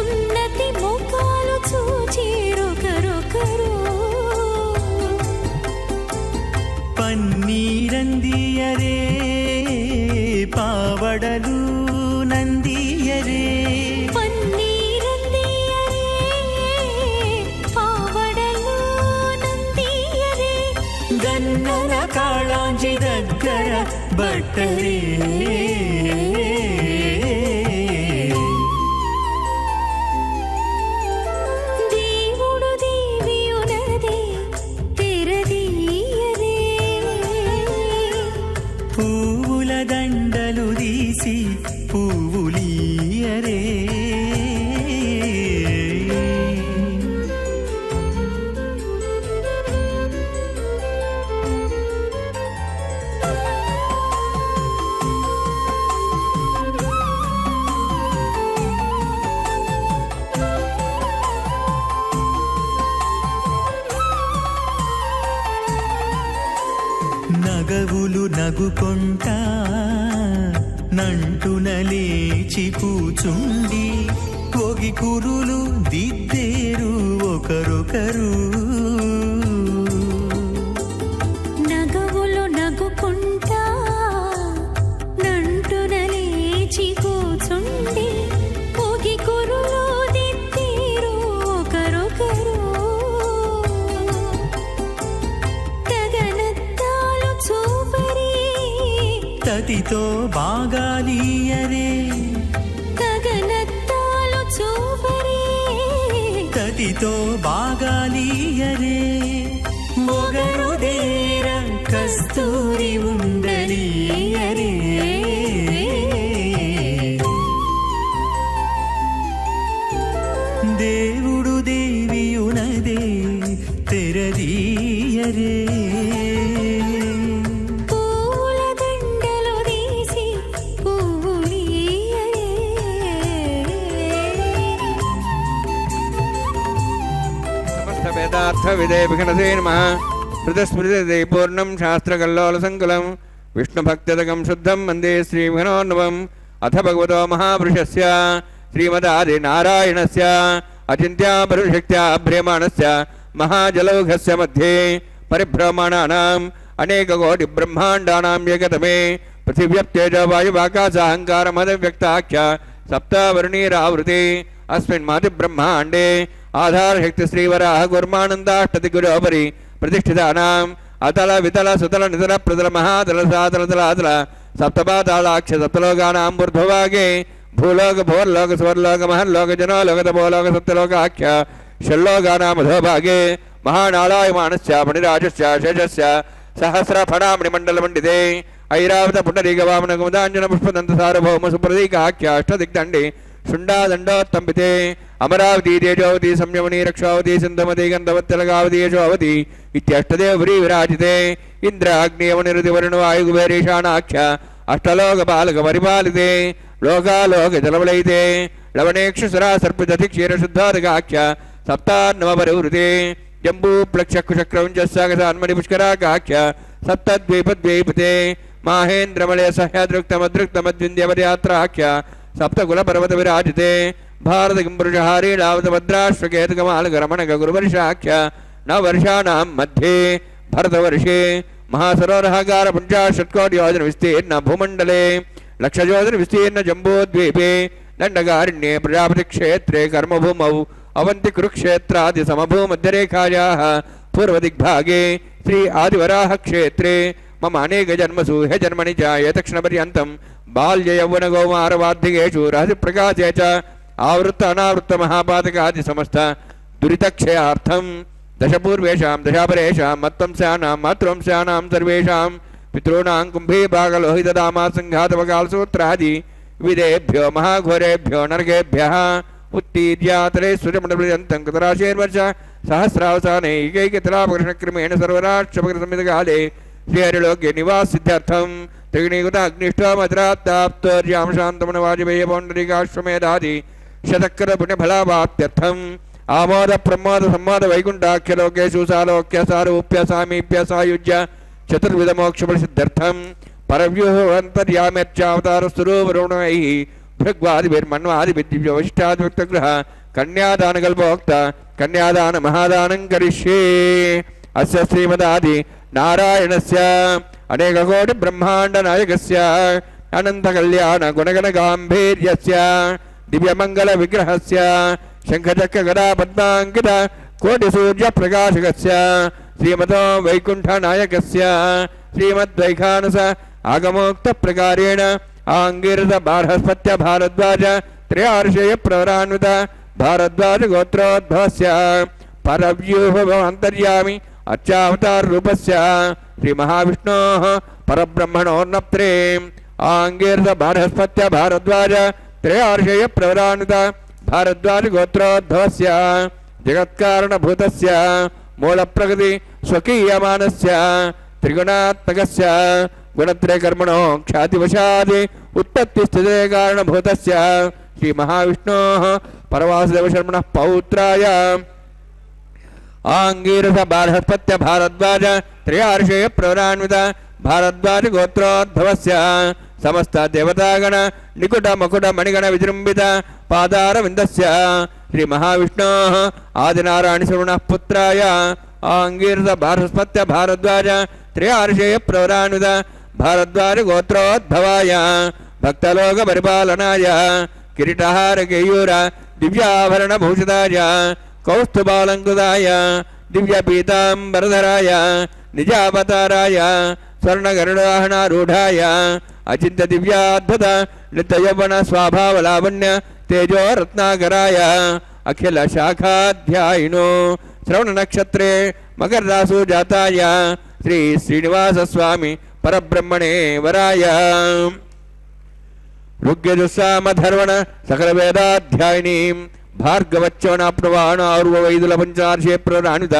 ఉన్నతి ముఖాలు చూచేరొకరొకరు పన్నీరందియరే పావడలు నందియరే పన్నీరందియరే పావడలు నందియరే గన్నర కాళాంజి దగ్గర బట్టరే దేవుడు దేవియునదే తెరదీయరే పువ్వుల దండలు తీసి పువ్వులీయరే నగవులు నగుకొంటా నంటున లేచి కూచుండి పొగి కురులు దిద్దేరు ఒకరొకరు నగవులు నగుకుంటా నంటున లేచి కూచుండి పొగి కురులు దిద్దేరు ఒకరొకరు గగనత్తాలు చూపరి తతితో బాగాలీయరే గగనత్తాలు చూపరి తతితో బాగాలీయరే మొగరు దేర కస్తూరి ఉండలీయరే దేవుడు దేవియునదే తెరదీయరే పూల దండలు తీసి పువ్వులీయరే సమస్త వేదార్థ విదే విఘ్నసే నమః హృదస్మృతి పూర్ణం శాస్త్రకల్లోల సంకులం విష్ణుభక్తిదకం శుద్ధం వందే శ్రీవిఘ్నోర్ణవం అథ భగవతో మహాపురుషస్య శ్రీమదాది నారాయణస్య అచింత్యా పరుశక్త్యా భ్రియమాణస్య మహాజలౌఘస్య మధ్యే పరిభ్రమణానాం అనేకకోటి బ్రహ్మాండానాం ఏకతమే పృథివ్యప్తేజ వాయువాకాశాహంకారమదవ్యక్తాఖ్య సప్తవర్ణీరావృతే అస్మిన్ మాతి బ్రహ్మాండే ఆధారశక్తి శ్రీవరాహ గుర్మానందాష్టతి గురోపరి ప్రతిష్ఠితానాం అతల వితల సుతల నితల ప్రతల మహాతల సాతల తలాతల సప్తపాతాళాక్ష సప్తలోకానాం ఊర్ధ్వభాగే భూలోక భోర్లోక స్వర్లోక మహర్లోక జనోలోక తపోలోక సప్తలోకాఖ్య షల్లోకానాం అధోభాగే మహానాళాయమానస్య మణిరాజస్య శేషస్య సహస్ర ఫణామణి మండల మండితే ఐరావత పుండరీక వామన కుముదాంజన పుష్పదంత సార్వభౌమ సుప్రదీకాఖ్య అష్టదిగ్దండి శుండాదండోత్తంపితే అమరావతి తేజోవతి సంయమని రక్షావతి సింధమతి గంధవత్తలగావతి యశోవతి ఇత్యష్టదేవరీ విరాజితే ఇంద్ర అగ్నియమనిరుతి వరుణ వాయుకుబేరీషాణాఖ్య అష్టలోక బాలక పరిపాలితే లోకాలోక జలవలైతే లవణేక్షుసరా సర్పిదతి క్షీరశుద్ధాదగాఖ్య సప్తాన్నవ పరివృతే జంబూ ప్లక్షకుశక్రౌంజస్సాగసాన్మణి పుష్కరాగాఖ్య సప్తద్వీపద్వీపతే మాహేంద్రమలయ సహ్యాదృక్తమదృక్తమద్వింద్యపదయాత్రాఖ్య సప్తకుల పర్వత విరాజితే భారత కింపురుషహారీ రావతభద్రాశ్వకేతకమాలగరమణక గురువర్షాఖ్య నవర్షాణం మధ్యే భరతవర్షే మహాసరోరహాకార పుంజాషట్కోటి యోజన విస్తీర్ణ భూమండలే లక్షయోజన విస్తీర్ణ జంబూద్వీపే దండకారణ్యే ప్రజాపతి క్షేత్రే కర్మభూమౌ అవంతి కురుక్షేత్రాది సమభూమధ్యరేఖాయాః పూర్వదిగ్భాగే శ్రీ ఆదివరాహ క్షేత్రే మమ అనేక జన్మసు హే జన్మని జాయ తక్షణపర్యంతం బాల్య యౌవన గౌమారవార్ధికేషు రహస్య ప్రకాశే చ ఆవృత్త అనావృత్త మహాపాతకాది సమస్త దురితక్షయార్థం దశపూర్వేషాం దశాపరేషాం మత్వంశానాం మాతృవంశానాం సర్వేషాం పితॄణాం కుంభే భాగలోహితదామా సంఘాతవకాలసూత్రాది విదేభ్యో మహాఘోరేభ్యో నరకేభ్యః ఉత్తీర్యాతలే సూర్యమండలపర్యంతం కృతరాశేర్వర్ష సహస్రావసానే ఏకైకతలాపకృష్ణక్రమేణ సర్వరాష్ట్రపకృతమిదకాలే శ్రీహరిలోక్య నివాస సిద్ధార్థం త్రిగుణీకృత అగ్నిష్టామద్రాత్తాప్తోర్యాం శాంతమన వాజపేయ పౌండరీకాశ్వమేధాది శతకర పుణ్యఫలావాప్త్యర్థం ఆమోద ప్రమోద సంమోద వైకుంఠాఖ్యలోకేషు సాలోక్య సారూప్య సామీప్య సాయుజ్య చతుర్విధ మోక్షఫలసిద్ధ్యర్థం పరవ్యూహంతర్యామ్యర్చావతార స్వరూపరుణై భృగ్వాదిభిర్మన్వాదిభిర్దివ్యవశిష్టాదిభక్తగృహ కన్యాదానకల్పోక్త కన్యాదాన మహాదానం కరిష్యే అస్య శ్రీమదాది నారాయణస్య అనేకకోటి బ్రహ్మాండ నాయకస్య అనంత కళ్యాణ గుణగణ గాంభీర్యస్య దివ్యమంగళ విగ్రహస్య శంఖచక్ర గదా పద్మాంకిత కోటి సూర్య ప్రకాశకస్య శ్రీమతో వైకుంఠ నాయకస్య శ్రీమద్వైఖానస ఆగమోక్త ప్రకారేణ ఆంగిరస బార్హస్పత్య భారద్వాజ త్రయార్షయ ప్రవరాన్విత భారద్వాజ గోత్రోద్భవస్య పరవ్యూహ అంతర్యామి అర్చావతార రూపస్య శ్రీ మహావిష్ణోః పరబ్రహ్మణోర్నప్త్రే ఆంగిరస బార్హస్పత్య భారద్వాజ త్రయార్షయ ప్రవరాన్విత భారద్వాజ గోత్రోద్భవస్య జగత్కారణభూతస్య మూల ప్రగతి స్వకీయమానస్య త్రిగుణాత్మకస్య గుణత్రయకర్మణో ఖ్యాతివశాది ఉత్పత్తి స్థితే కారణభూతస్య శ్రీ మహావిష్ణోః పరవాసుదేవశర్మణః పౌత్రాయ ఆంగీరస బార్హస్పత్య భారద్వాజ త్రయార్షయ ప్రవరాన్విత భారద్వాజ గోత్రోద్భవస్య సమస్త దేవతాగణ నికుట మకుట మణిగణ విజృంభిత పాదారవిందస్య శ్రీ మహావిష్ణోః ఆదినారాయణ శర్మణః పుత్రాయ ఆంగీరస బార్హస్పత్య భారద్వాజ త్రయార్షయ ప్రవరాన్విత భారద్వాజ గోత్రోద్భవాయ భక్తలోక పరిపాలనాయ కిరీటహార కేయూర దివ్యాభరణ భూషితాయ కౌస్తుభాలంకుదాయ దివ్య పీతాంబరధరాయ నిజావతారాయ స్వర్ణగరుడాహనారూఢాయ అచింత దివ్యాద్భుత నిత్యయౌవన స్వభావలావణ్య తేజో రత్నాకరాయ అఖిల శాఖాధ్యాయినో శ్రవణ నక్షత్రే మకర రాసు జాతాయ శ్రీ శ్రీనివాస స్వామి పరబ్రహ్మణే వరాయ ఋగ్యజుస్సామధర్వణ సకల వేదాధ్యాయినీం భార్గవచ్చవనాప్నవాణారువైదుల పంచార్షే ప్రరాణిత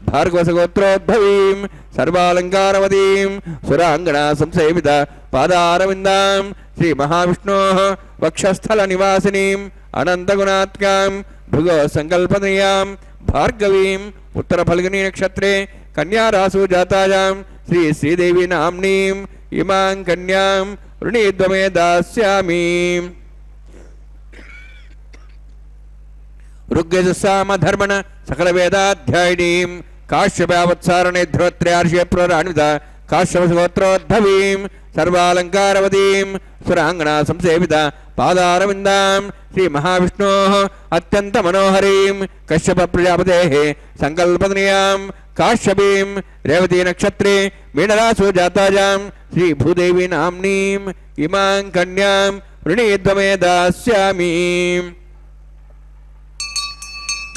భార్గవసగోత్రోద్భవీం సర్వాలంకారవతీం సురాంగణ సంసేవిత పాదారవిందాం శ్రీ మహావిష్ణోః వక్షస్థల నివాసినీం అనంతగుణాత్కాం భృగో సంకల్పనీయాం భార్గవీం ఉత్తర ఫల్గుని నక్షత్రే కన్యారాసు జాతాయాం శ్రీ శ్రీదేవి నామ్నీం ఇమాం కన్యాం వృణీద్వమే దాస్యామి. ఋగ్యజుస్సామధర్మణ సకల వేదాధ్యాయినీం కాశ్యపావత్సారణే ధ్రువత్రయార్షే ప్రరాణిత కాశ్యపగోత్రోద్భవీం సర్వాలంకారవతీం సురాంగణ సంసేవిత పాదారవిందాం శ్రీ మహావిష్ణోః అత్యంత మనోహరీం కశ్యప ప్రజాపతేః సంకల్పనీయాం కాశ్యపీం రేవతీ నక్షత్రే మీనరాసు జాతాయాం శ్రీ భూదేవి నామ్నీం ఇమాం కన్యాం వృణీద్వమే దాస్యామి.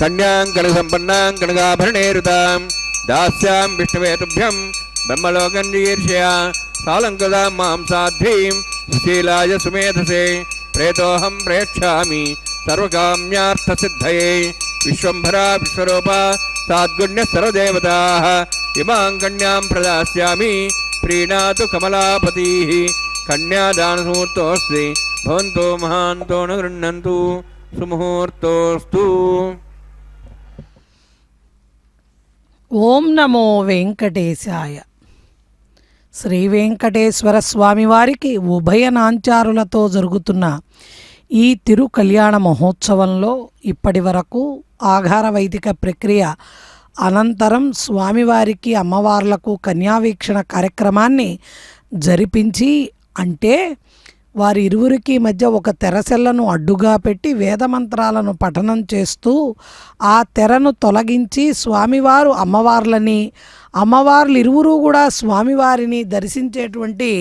కన్యాం కనకసంపన్నాం కనకాభరణేరుతాం దాస్యాం విష్ణవే తుభ్యం బ్రహ్మలోకం జీర్షయా సాలంకృతాం మాం సాధ్వీం సుశీలాయ సుమేధసే ప్రేతోహం ప్రేక్షామి సర్వకామ్యార్థసిద్ధయే విశ్వంభరా విశ్వరూపా సాద్గుణ్య సర్వదేవతాః ఇమాం కన్యాం ప్రదాస్యామి ప్రీణాతు కమలాపతిః కన్యాదానముహూర్తోస్తి భవంతో మహాంతో న గృహ్ణन्तు సుముహూర్తోస్తు. ఓం నమో వెంకటేశాయ. శ్రీ వెంకటేశ్వర స్వామివారికి ఉభయ నాంచారులతో జరుగుతున్న ఈ తిరు కళ్యాణ మహోత్సవంలో ఇప్పటి వరకు ఆఘార వైదిక ప్రక్రియ అనంతరం స్వామివారికి అమ్మవార్లకు కన్యావీక్షణ కార్యక్రమాన్ని జరిపించి, అంటే వారి ఇరువురికి మధ్య ఒక తెరసెల్లను అడ్డుగా పెట్టి వేదమంత్రాలను పఠనం చేస్తూ ఆ తెరను తొలగించి స్వామివారు అమ్మవార్లని, అమ్మవార్లు ఇరువురు కూడా స్వామివారిని దర్శించేటువంటి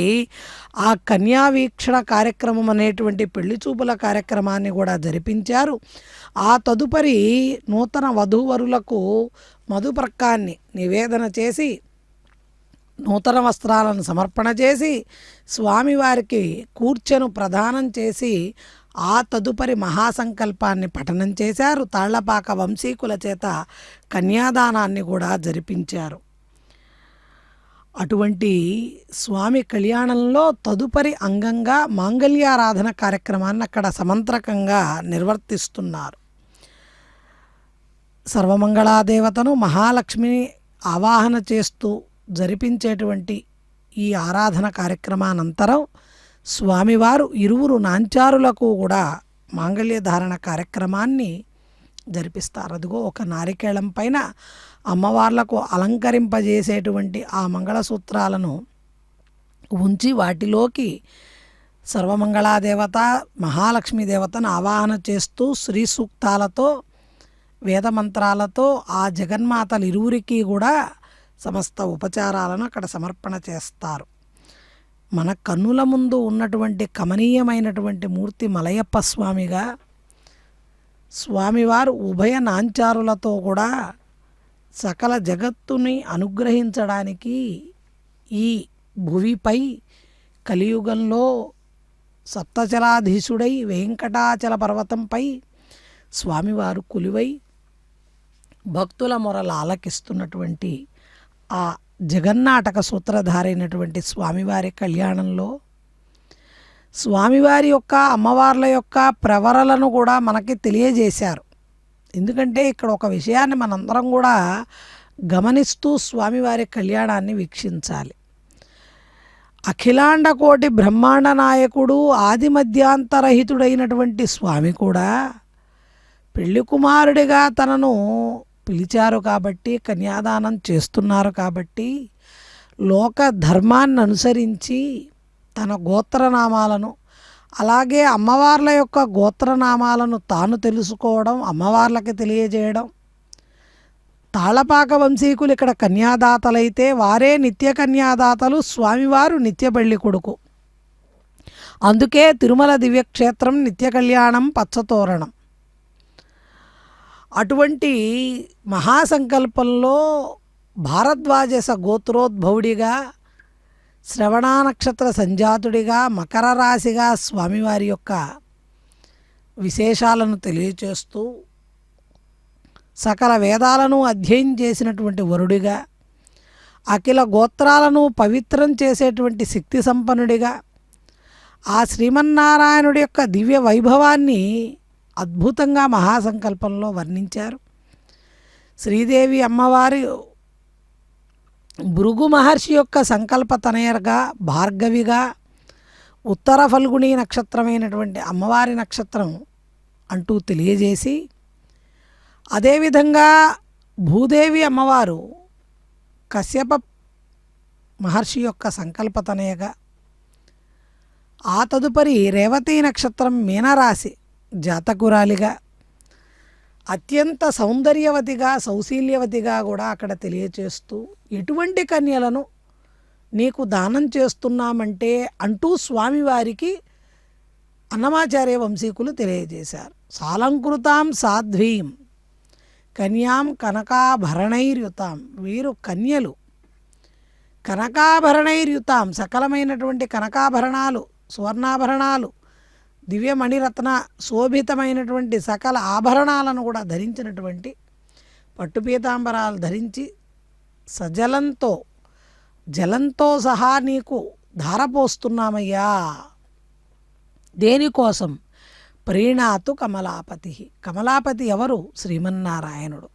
ఆ కన్యావీక్షణ కార్యక్రమం అనేటువంటి పెళ్లి చూపుల కార్యక్రమాన్ని కూడా జరిపించారు. ఆ తదుపరి నూతన వధూవరులకు మధుపర్కాన్ని నివేదన చేసి నూతన వస్త్రాలను సమర్పణ చేసి స్వామివారికి కూర్చెను ప్రదానం చేసి ఆ తదుపరి మహాసంకల్పాన్ని పఠనం చేశారు. తాళ్లపాక వంశీకుల చేత కన్యాదానాన్ని కూడా జరిపించారు. అటువంటి స్వామి కళ్యాణంలో తదుపరి అంగంగా మాంగళ్యారాధన కార్యక్రమాన్ని అక్కడ సమంత్రకంగా నిర్వర్తిస్తున్నారు. సర్వమంగళాదేవతను మహాలక్ష్మిని ఆవాహన చేస్తూ జరిపించేటువంటి ఈ ఆరాధన కార్యక్రమానంతరం స్వామివారు ఇరువురు నాంచారులకు కూడా మాంగళ్య ధారణ కార్యక్రమాన్ని జరిపిస్తారు. అదిగో ఒక నారికేళం పైన అమ్మవార్లకు అలంకరింపజేసేటువంటి ఆ మంగళసూత్రాలను ఉంచి వాటిలోకి సర్వమంగళాదేవత మహాలక్ష్మీ దేవతను ఆవాహన చేస్తూ శ్రీ సూక్తాలతో వేదమంత్రాలతో ఆ జగన్మాతలు ఇరువురికి కూడా సమస్త ఉపచారాలను అక్కడ సమర్పణ చేస్తారు. మన కన్నుల ముందు ఉన్నటువంటి కమనీయమైనటువంటి మూర్తి మలయప్ప స్వామిగా స్వామివారు ఉభయ నాంచారులతో కూడా సకల జగత్తుని అనుగ్రహించడానికి ఈ భువిపై కలియుగంలో సప్తచలాధీశుడై వెంకటాచల పర్వతంపై స్వామివారు కొలువై భక్తుల మొరలు ఆలకిస్తున్నటువంటి ఆ జగన్నాటక సూత్రధారైనటువంటి స్వామివారి కళ్యాణంలో స్వామివారి యొక్క అమ్మవార్ల యొక్క ప్రవరలను కూడా మనకి తెలియజేశారు. ఎందుకంటే ఇక్కడ ఒక విషయాన్ని మనందరం కూడా గమనిస్తూ స్వామివారి కళ్యాణాన్ని వీక్షించాలి. అఖిలాండ కోటి బ్రహ్మాండ నాయకుడు ఆది మధ్యాంతరహితుడైనటువంటి స్వామి కూడా పెళ్లి కుమారుడిగా తనను పిలిచారు కాబట్టి, కన్యాదానం చేస్తున్నారు కాబట్టి లోక ధర్మాన్ని అనుసరించి తన గోత్రనామాలను అలాగే అమ్మవార్ల యొక్క గోత్రనామాలను తాను తెలుసుకోవడం, అమ్మవార్లకి తెలియజేయడం. తాళపాక వంశీకులు ఇక్కడ కన్యాదాతలైతే వారే నిత్య కన్యాదాతలు, స్వామివారు నిత్య పెళ్లి కొడుకు. అందుకే తిరుమల దివ్యక్షేత్రం నిత్య కళ్యాణం పచ్చతోరణం. అటువంటి మహాసంకల్పంలో భారద్వాజస గోత్రోద్భవుడిగా, శ్రవణ నక్షత్ర సంజాతుడిగా, మకర రాశిగా స్వామివారి యొక్క విశేషాలను తెలియచేస్తూ సకల వేదాలను అధ్యయనం చేసినటువంటి వరుడిగా, అఖిల గోత్రాలను పవిత్రం చేసేటువంటి శక్తి సంపన్నుడిగా, ఆ శ్రీమన్నారాయణుడి యొక్క దివ్య వైభవాన్ని అద్భుతంగా మహాసంకల్పంలో వర్ణించారు. శ్రీదేవి అమ్మవారి భృగు మహర్షి యొక్క సంకల్ప తనయగా, భార్గవిగా, ఉత్తర ఫల్గుణీ నక్షత్రమైనటువంటి అమ్మవారి నక్షత్రం అంటూ తెలియజేసి, అదేవిధంగా భూదేవి అమ్మవారు కశ్యప మహర్షి యొక్క సంకల్ప తనయగా, ఆ తదుపరి రేవతీ నక్షత్రం మీనరాశి జాతకురాలిగా, అత్యంత సౌందర్యవతిగా, సౌశీల్యవతిగా కూడా అక్కడ తెలియచేస్తూ ఎటువంటి కన్యలను నీకు దానం చేస్తున్నామంటే అంటూ స్వామివారికి అన్నమాచార్య వంశీకులు తెలియజేశారు. సాలంకృతాం సాధ్వీం కన్యాం కనకాభరణైర్యుతాం. వీరు కన్యలు కనకాభరణైర్యుతాం, సకలమైనటువంటి కనకాభరణాలు, సువర్ణాభరణాలు, దివ్యమణిరత్న శోభితమైనటువంటి సకల ఆభరణాలను కూడా ధరించినటువంటి, పట్టుపీతాంబరాలు ధరించి సజలంతో జలంతో సహా నీకు ధారపోస్తున్నామయ్యా. దేనికోసం? ప్రీణాతు కమలాపతి. కమలాపతి ఎవరు? శ్రీమన్నారాయణుడు.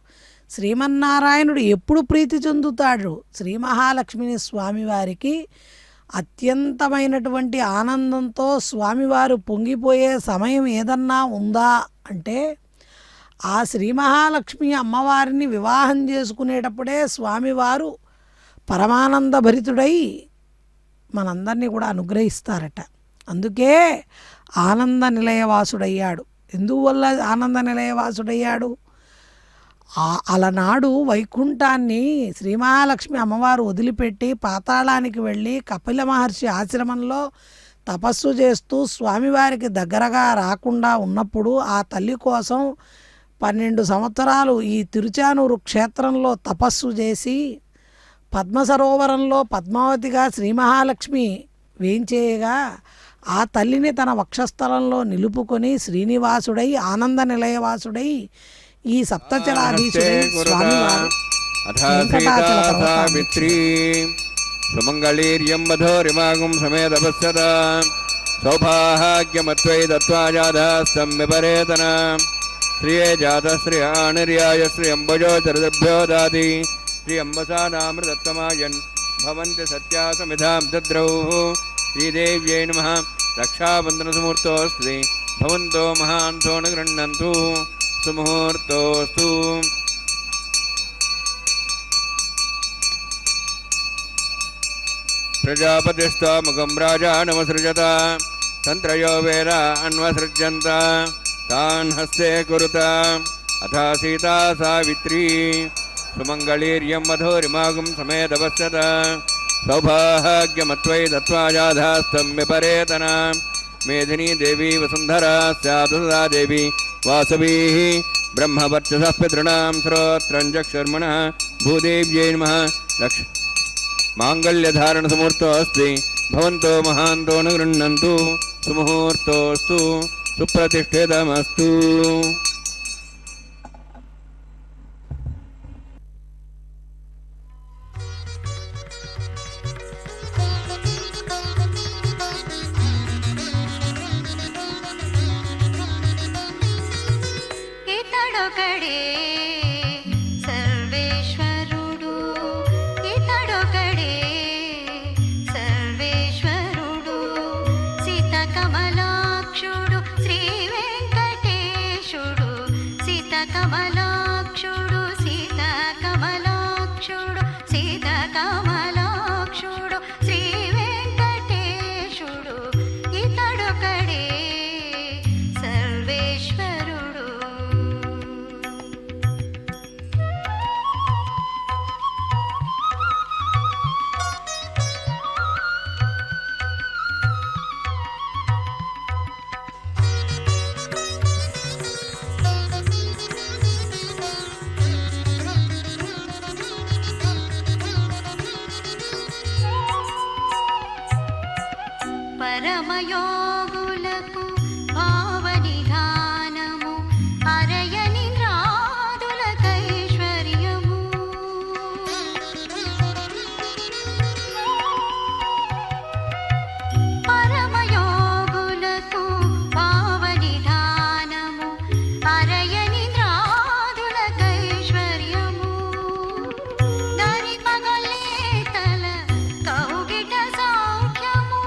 శ్రీమన్నారాయణుడు ఎప్పుడు ప్రీతి చెందుతాడు? శ్రీ మహాలక్ష్మిని స్వామివారికి అత్యంతమైనటువంటి ఆనందంతో స్వామివారు పొంగిపోయే సమయం ఏదన్నా ఉందా అంటే ఆ శ్రీ మహాలక్ష్మి అమ్మవారిని వివాహం చేసుకునేటప్పుడే స్వామివారు పరమానంద భరితుడై మనందరినీ కూడా అనుగ్రహిస్తారట. అందుకే ఆనంద నిలయవాసుడయ్యాడు. ఎందువల్ల ఆనంద నిలయవాసుడయ్యాడు? అలనాడు వైకుంఠాన్ని శ్రీ మహాలక్ష్మి అమ్మవారు వదిలిపెట్టి పాతాళానికి వెళ్ళి కపిల మహర్షి ఆశ్రమంలో తపస్సు చేస్తూ స్వామివారికి దగ్గరగా రాకుండా ఉన్నప్పుడు ఆ తల్లి కోసం 12 సంవత్సరాలు ఈ తిరుచానూరు క్షేత్రంలో తపస్సు చేసి పద్మసరోవరంలో పద్మావతిగా శ్రీ మహాలక్ష్మి వేంచేయగా ఆ తల్లిని తన వక్షస్థలంలో నిలుపుకొని శ్రీనివాసుడై ఆనంద నిలయవాసుడై ఈ సప్తచరాధీశుడై స్వామివారు వెంకటాచల పర్వతాన్ని సుమంగళీర్యం మధోరిమాగం సమేతపస్సద సౌభాగ్యమత్వై దత్వాజాధస్తం విపరేతన శ్రియే జాత శ్రియాణిర్యాయ శ్రియంబజో చరదభ్యో దాది శ్రియంబసానామృతత్వమాయన్ భవంతి సత్యా సమిధాం దద్రౌ శ్రీదేవ్యై నమః. రక్షాబంధనసుముహూర్తోऽస్తి భవంతో మహాంతో న గృహ్ణन्तు సుముహూర్తోస్తు. ప్రజాపతిస్త్వముఖం రాజానమసృజత తంత్రయో వేద అన్వసృజ్యంత తాన్ హస్తే కురుత అథా సీతా సావిత్రీ సుమంగళీర్యం మధోరిమాగం సమేతపస్సత సౌభాగ్యమత్వై దత్వాజాధాస్తం విపరేతన మేధినీ దేవీ వసుంధరా స్యాతు సదా దేవి వాసవీ బ్రహ్మవర్చసః పితॄణాం శ్రోత్రం చక్షుర్మణః భూదేవ్యై నమః. మాంగళ్యధారణసముహూర్తోऽస్తి భవంతో మహాంతో న గృహ్ణन्तు సుముహూర్తోస్తు సుప్రతిష్ఠితమస్తు. ఇతడొకడే సర్వేశ్వరుడు, ఇతడొకడే సర్వేశ్వరుడు, సీతకమలాక్షుడు శ్రీ వెంకటేశుడు, సీతకమలాక్షుడు సీతకమలాక్షుడు సీతకమలాక్షుడు శ్రీ వెంకటేశుడు, ఇతడొకడే సర్వేశ్వరుడు. పరమయోగులకు భావనిధానము అరయని రాదులకైశ్వర్యము, పరమయోగులకు భావనిధానము అరయని రాదులకైశ్వర్యము, దరి పగలేతల కౌగిట సౌఖ్యము,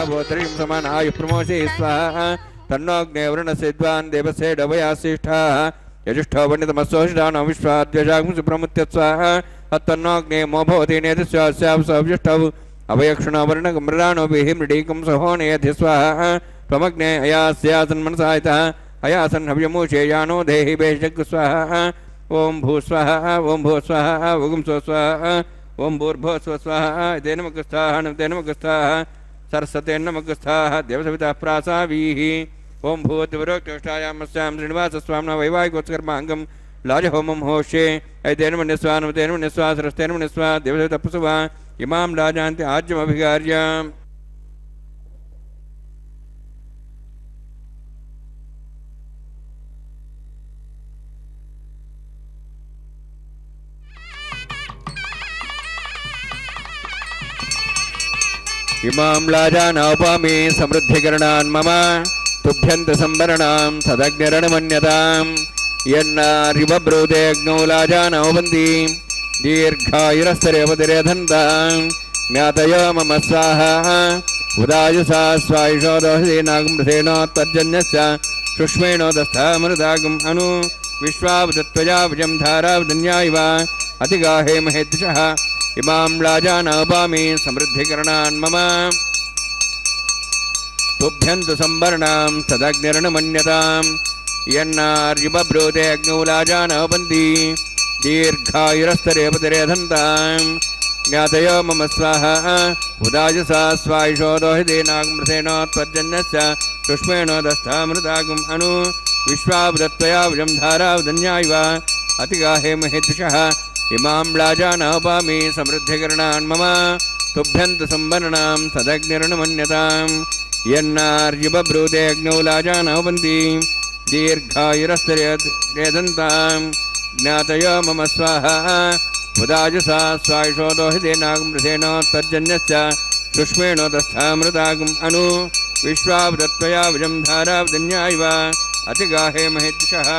भूतरिं समान आयु प्रमोषे स्वाहा तन्नोऽग्ने वरुणस्य विद्वान् देवस्य डवयासिष्ठाः यजुष्ठो वन्यतमस्सोषितानो विश्वाद्यजागं सुप्रमुत्य स्वाहा तन्नोऽग्ने मोभवति नेतस्यावसविष्ठौ अवयक्षणो वर्णकमृडानो बिहि मृडीकं सहोनयधि स्वाहा त्वमग्ने अयास्यासन् मनसायतः अयासन् हव्यमूषेयानो देहि बेशक् स्वाहा ओम भू स्वाहा ओम भू स्वाहा ओम स्व स्वाहा ओम भूर्भुवः स्व स्वाहा तेन मुखस्थाः तेन मुखस्थाः सरस्वते नमकस्थाः देवसविता प्रासावीः ओम भूतिवरोक्तष्टायामस्यां श्रीनिवासस्वामिनः वैवाहिकोत्सकर्माङ्गं लाजहोमं होष्ये ऐतेन मन्यस्वा तेन मन्यस्वा सरस्तेन मन्यस्वा देवसविता प्रसवा इमां लाजान्ति आज्यमभिगार्याम् इमां लाजानौपामि समृद्धिकरणान् मम तुभ्यन्त संवरणां सदग्निरणमन्यतां यन्नार्युबब्रूते अग्नौ लाजानौवन्ति दीर्घायुरस्तरेवतिरेधन्तां ज्ञातयो मम स्वाहा उदायुषा स्वायुषो दोषेनागमृथेनोत्तर्जन्यस्य शुष्मेणोदस्थामृतागम् अनु विश्वावतत्वया विजं धारावदन्या इव अतिगाहे महेद्दिशः इमां लाजानौपामि समृद्धिकरणान् मम तुभ्यन्तु संवरणां तदग्निरणमन्यतां यन्नार्युबब्रूते अग्नौ लाजानौपन्ति दीर्घायुरस्तरेवतिरेधन्तां ज्ञातयो मम स्वाहा उदायुषा स्वायुषो दोहितेनागमृथेनोत्तर्जन्यस्य शुष्मेणोदस्थामृतागम् अनु विश्वावदत्वया विजं धारावदन्या इव अतिगाहे महेद्दिशः इमां लाजानौपामि समृद्धिकरणान् मम तुभ्यन्तु संवरणां तदग्निरणमन्यतां यन्नार्युबब्रूते अग्नौ लाजानौपन्ति दीर्घायुरस्तरेधन्तां ज्ञातयो मम स्वाहा उदायुषा स्वायुषो दोहितेनागमृथेनोत्तर्जन्यस्य शुष्मेणोदस्थामृतागम् अनु विश्वावदत्वया विजं धारावदन्या इव अतिगाहे महेद्दिशः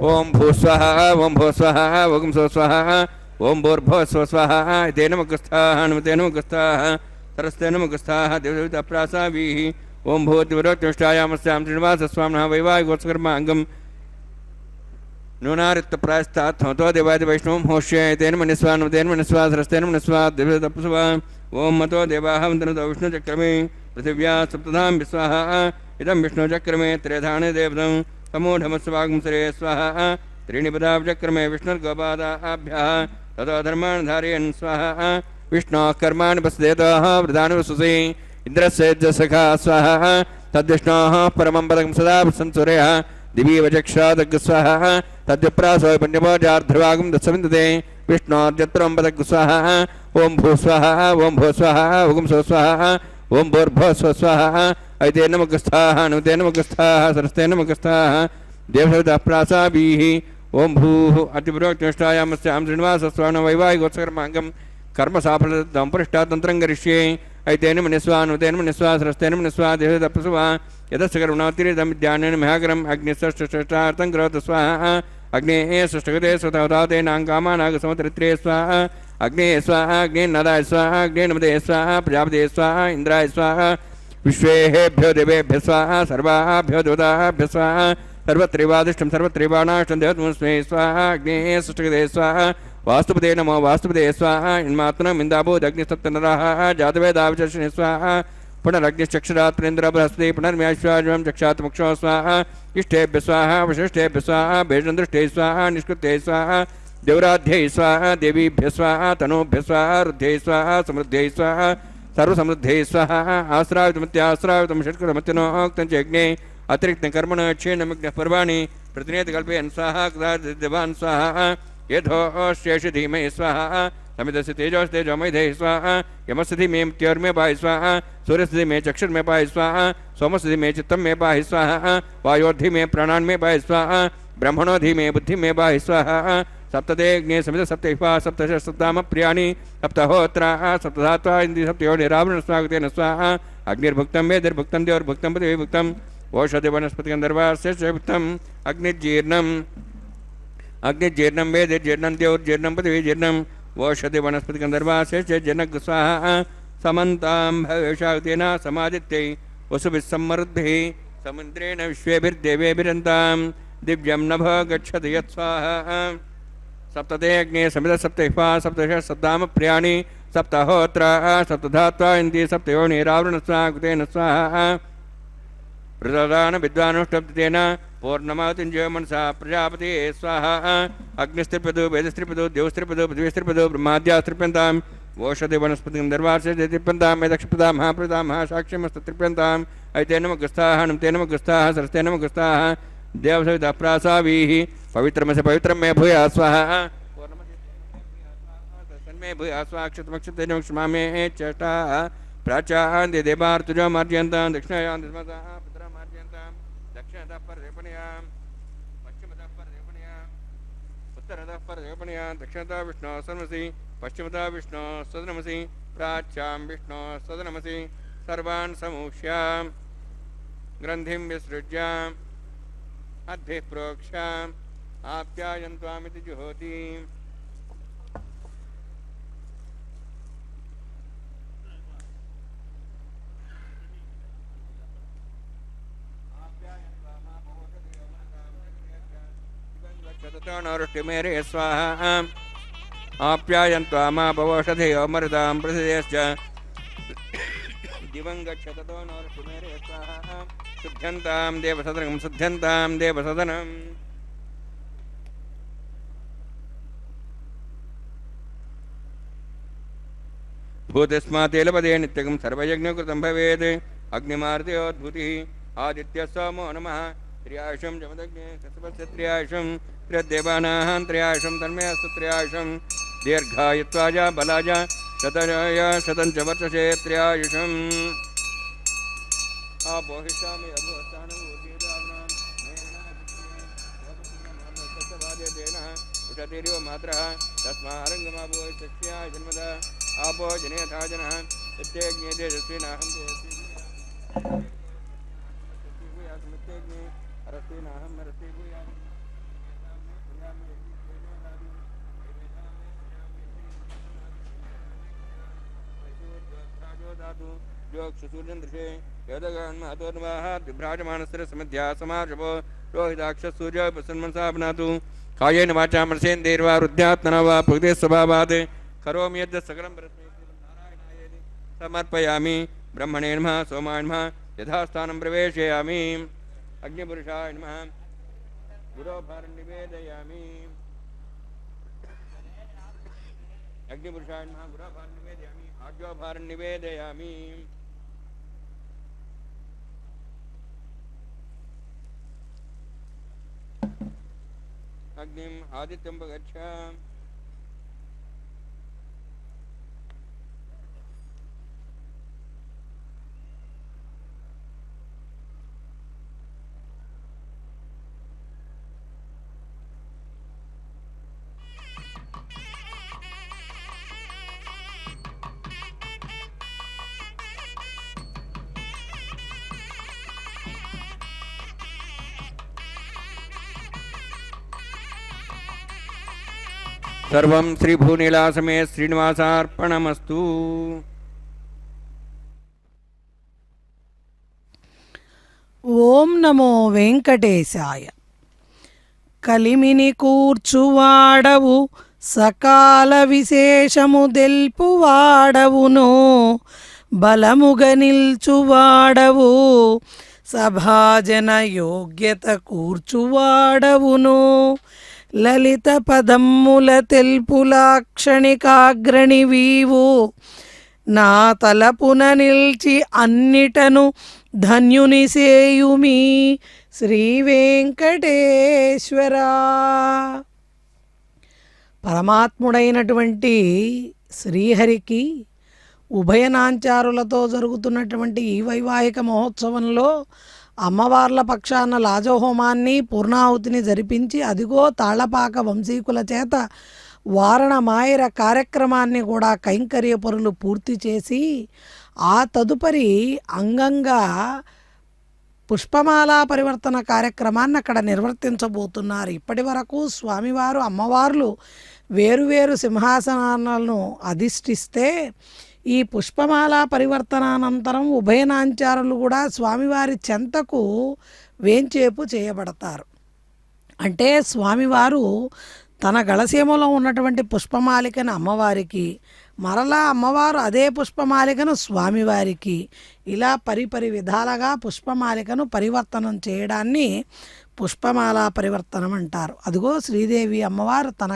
ओम भूस्वाहा ओम भूस्वाहा ओम स्वस्वाहा ओम भूर्भुवः स्वस्वाहा तेन मुखस्थाः तेन मुखस्थाः सरस्तेन मुखस्थाः देवसविता प्रासावीः ओम भूतिवरोक्तष्टायामस्यां श्रीनिवासस्वामिनः वैवाहिकोत्सकर्माङ्गं नूनारिक्तप्रायस्तात् हतो देवादि वैष्णवं होष्ये तेन मन्यस्वा तेन मन्यस्वा सरस्तेन मन्यस्वा देवसविता प्रसवा ओम मतो देवाः वन्दनतो विष्णुचक्रमे पृथिव्या सप्तधां विस्वाहा इदं विष्णुचक्रमे त्रेधाने देवतं समूढमस्वागं सरे स्वाहा त्रीणि पदाब्जक्रमे विष्णुर्गोपादाभ्यः ततो धर्मान् धारयन् स्वाहा विष्णोः कर्माणि वसुदेतः वृदानि वसुषि इन्द्रस्य सखा स्वाहा तद्विष्णोः परमं पदं सदा संसूर्यः दिवि वचक्षादग् स्वाहा तद्विप्रासो पुण्यभोजार्ध्रवागं दत्सविन्दते विष्णोर्यत्रं पदग् स्वाहा ओम भूस्वाहा ओम भूस्वाहा ओम स्वस्वाहा ओम भूर्भुवः स्वस्वाहा ऐतेन मुखस्थाः तेन मुखस्थाः सरस्तेन मुखस्थाः देवसविता प्रासावीः ओम भूः अतिपुरोक्तष्टायामस्यां श्रीनिवासस्वामिनः वैवाहिकोत्सकर्माङ्गं कर्मसाफलदं परिष्टातन्त्रं करिष्ये ऐतेन मन्यस्वा तेन मन्यस्वा सरस्तेन मन्यस्वा देवसविता प्रसवा यतस्य कर्मणोत्तिरिदं विद्यानेन महाकरम् अग्निषष्ठार्थं करोतु स्वाहा अग्नेः षष्ठगते स्वतावतातेनाङ्कामानागसमतरित्रे स्वाहा अग्ने स्वाहा अग्नेन्नदाय स्वाहा अग्नेन्मदे स्वाहा प्रजापते स्वाहा इन्द्राय स्वाहा विश्वेभ्यो देवेभ्यः स्वाहा सर्वाभ्यो देवताभ्यः स्वाहा सर्वत्रैवादिष्टं सर्वत्रैवानाष्टं देवतमस्मै स्वाहा अग्नेः षष्ठगते स्वाहा वास्तुपते नमो वास्तुपते स्वाहा इन्मात्मनम् इन्दाभूदग्निसप्तनराः जातवेदाविचर्षणे स्वाहा पुनरग्निश्चक्षुरात् प्रेन्द्र बृहस्पति पुनर्म्याश्वाजं चक्षात् मुक्षो स्वाहा इष्टेभ्यः स्वाहा वशिष्ठेभ्यः स्वाहा भेषन्दृष्टे स्वाहा निष्कृते स्वाहा देवराध्यै स्वाहा देवीभ्यः स्वाहा तनूभ्यः स्वाहा रुद्ध्यै स्वाहा समृद्ध्यै स्वाहा सर्वसमृद्ध्यै स्वाहा आश्रावितमत्याश्रावितं षट्कृतमत्यनोक्तं च यज्ञे अतिरिक्तं कर्मण क्षेणमग्नः पर्वाणि प्रतिनेतकल्पयन् स्वाहा देवान् स्वाहा यथोश्चेषि धीमहि स्वाहा समितस्य तेजोमयधे स्वाहा यमस्य मे मृत्योर्मे पाहि स्वाहा सूर्यस्य मे चक्षुर्मे पाहि स्वाहा सोमस्य मे चित्तं मे पाहि स्वाहा वायोर्धि मे प्राणान् मे पाहि स्वाहा ब्रह्मणोधि मे बुद्धिं मे पाहि स्वाहा सप्तते अग्ने समित सप्तैपा सप्तश सप्ताम प्रियाणि सप्तहोत्राः सप्तधात्वा इन्द्रि सप्तयो निरावरण स्वागतेन स्वाहा अग्निर्भुक्तं वेदिर्भुक्तं देवर्भुक्तं पृथिवीभुक्तं ओषधि वनस्पतिगन्धर्वास्यभुक्तम् अग्निजीर्णं वेदिर्जीर्णं देवर्जीर्णं पृथिवीजीर्णं ఓషధి వనస్పతి గంధర్వాశేష జనక్ స్వాహ సమంతాం భవేషాగుతేన సమాదిత్యై వసుభిः సమ్మరుద్భిः సముద్రేణ విశ్వేభిర్దేవేభిరంతాం దివ్యం నభ గచ్చతి యత్స్వాహా సప్తతే అగ్నే సమిత సప్తహిపా సప్తశ సప్తామ ప్రియాణి సప్తహోత్ర సప్తధాత్వా ఇంది సప్తయోనిరావృణ స్వాకుతేన స్వాహా ప్రదాన విద్వానుష్టబ్దేన పూర్ణమాతింజో మనసా ప్రజాపతి స్వాహా అగ్నిస్త్రిపదు వేదస్త్రిపదు దేవస్త్రిపదు పృథ్వీస్త్రిపదు బ్రహ్మాద్యాస్త్రిప్యంతాం ఓషధి వనస్పతి గంధర్వాశ్రిప్యంతాం మేదక్షిప్యతా మహాప్రదా మహాసాక్ష్యమస్త్రిప్యంతాం అయితే నమగస్థాః నమతే నమగస్థాః సరస్తే నమగస్థాః దేవసవిత ప్రాసావీః పవిత్రమసి పవిత్రం మే భూయా స్వాహా తన్మే భూయా స్వాక్షతమక్షతే నమక్షమామే చేష్టా ప్రాచాంది దేవార్తుజో మార్జయంతాం దక్షిణయాం దిస్మతాః పుత్ర మార్జయంతాం దక్షిణతః పరదేపణయాం పశ్చిమతః పరదేపణయాం ఉత్తరతః పరదేపణయాం దక్షిణతः విష్ణో సదనమసి పశ్చిమతः విష్ణో సదనమసి ప్రాచ్యాం విష్ణో సదనమసి సర్వాన్ సమూష్యాం గ్రంథిం విసృజ్యాం అద్భిః ప్రోక్ష్యాం ఆప్యాయంత్వామితి జుహోతి నృష్టిమేరే స్వాహా ఆప్యాయంత్వామా భవోషధయో మరుదాం ప్రసిదేశ్చ దివం గచ్చతతో నృష్టిమేరే స్వాహా శుద్ధ్యంతాం దేవసదనం శుద్ధ్యంతాం దేవసదనం భూతస్మాతేలపదే నిత్యకం సర్వయజ్ఞకృతం భవేత్ అగ్నిమారుతయోద్భుతి ఆదిత్య సోమో నమః త్రియాయుషం జమదగ్నే కృతపస్య త్రియాయుషం త్రియదేవానాం త్రియాయుషం తన్మే అస్తు త్రియాయుషం దీర్ఘాయుత్వాజ బలాజ శతయ శతం చ వర్షసే త్రియాయుషం ఆపోహిష్యామి అభోస్థానం ఊర్జీదానాం నేన ఉషతిరివ మాత్రః తస్మారంగమాభో శక్ష్యాయ జన్మద ఆపో జనేథా జనః ఇత్యేజ్ఞే తేజస్వినాహం తేజస్వినాహం హరస్వినాహం హరస్వి భూయామి కాయేన వాచా మనసేంద్రియర్వా హృద్యాత్మనా వా ప్రకృతే స్వభావాత్ కరోమి యద్ద సకలం నారాయణాయేతి సమర్పయామి. బ్రహ్మణే నమః సోమాయ నమః యథాస్థానం ప్రవేశయామి. అగ్నిపురుషాయ నమః గురోభారం నివేదయామి. అగ్నిపురుషాయ నమః గురోభారం నివేదయామి. ఆజ్యోభారం నివేదయామి. అగ్నిం ఆదిత్యం గచ్చ. సర్వం శ్రీ భూనీలాసమే శ్రీనివాసార్పణమస్తు. ఓం నమో వెంకటేశాయ. కలిమిని కూర్చువాడవు సకాల విశేషము దెల్పువాడవును, బలముగ నిల్చువాడవు సభాజన యోగ్యత కూర్చువాడవును, లలిత పదమ్ముల తెల్పులాక్షణికాగ్రణి వీవు, నా తలపున నిల్చి అన్నిటను ధన్యుని సేయుమి శ్రీ వెంకటేశ్వర. పరమాత్ముడైనటువంటి శ్రీహరికి ఉభయనాంచారులతో జరుగుతున్నటువంటి ఈ వైవాహిక మహోత్సవంలో అమ్మవార్ల పక్షాన లాజహోమాన్ని పూర్ణాహుతిని జరిపించి అదిగో తాళ్లపాక వంశీకుల చేత వారణ మాయర కార్యక్రమాన్ని కూడా కైంకర్యపరులు పూర్తి చేసి ఆ తదుపరి అంగంగా పుష్పమాలా పరివర్తన కార్యక్రమాన్ని అక్కడ నిర్వర్తించబోతున్నారు. ఇప్పటి వరకు స్వామివారు అమ్మవార్లు వేరువేరు సింహాసనాలను అధిష్ఠిస్తే ఈ పుష్పమాల పరివర్తనానంతరం ఉభయనాంచారులు కూడా స్వామివారి చెంతకు వేంచేపు చేయబడతారు. అంటే స్వామివారు తన గళసీమలో ఉన్నటువంటి పుష్పమాలికను అమ్మవారికి, మరలా అమ్మవారు అదే పుష్పమాలికను స్వామివారికి, ఇలా పరిపరి విధాలుగా పుష్పమాలికను పరివర్తనం చేయడాన్ని పుష్పమాల పరివర్తనం అంటారు. అదిగో శ్రీదేవి అమ్మవారు తన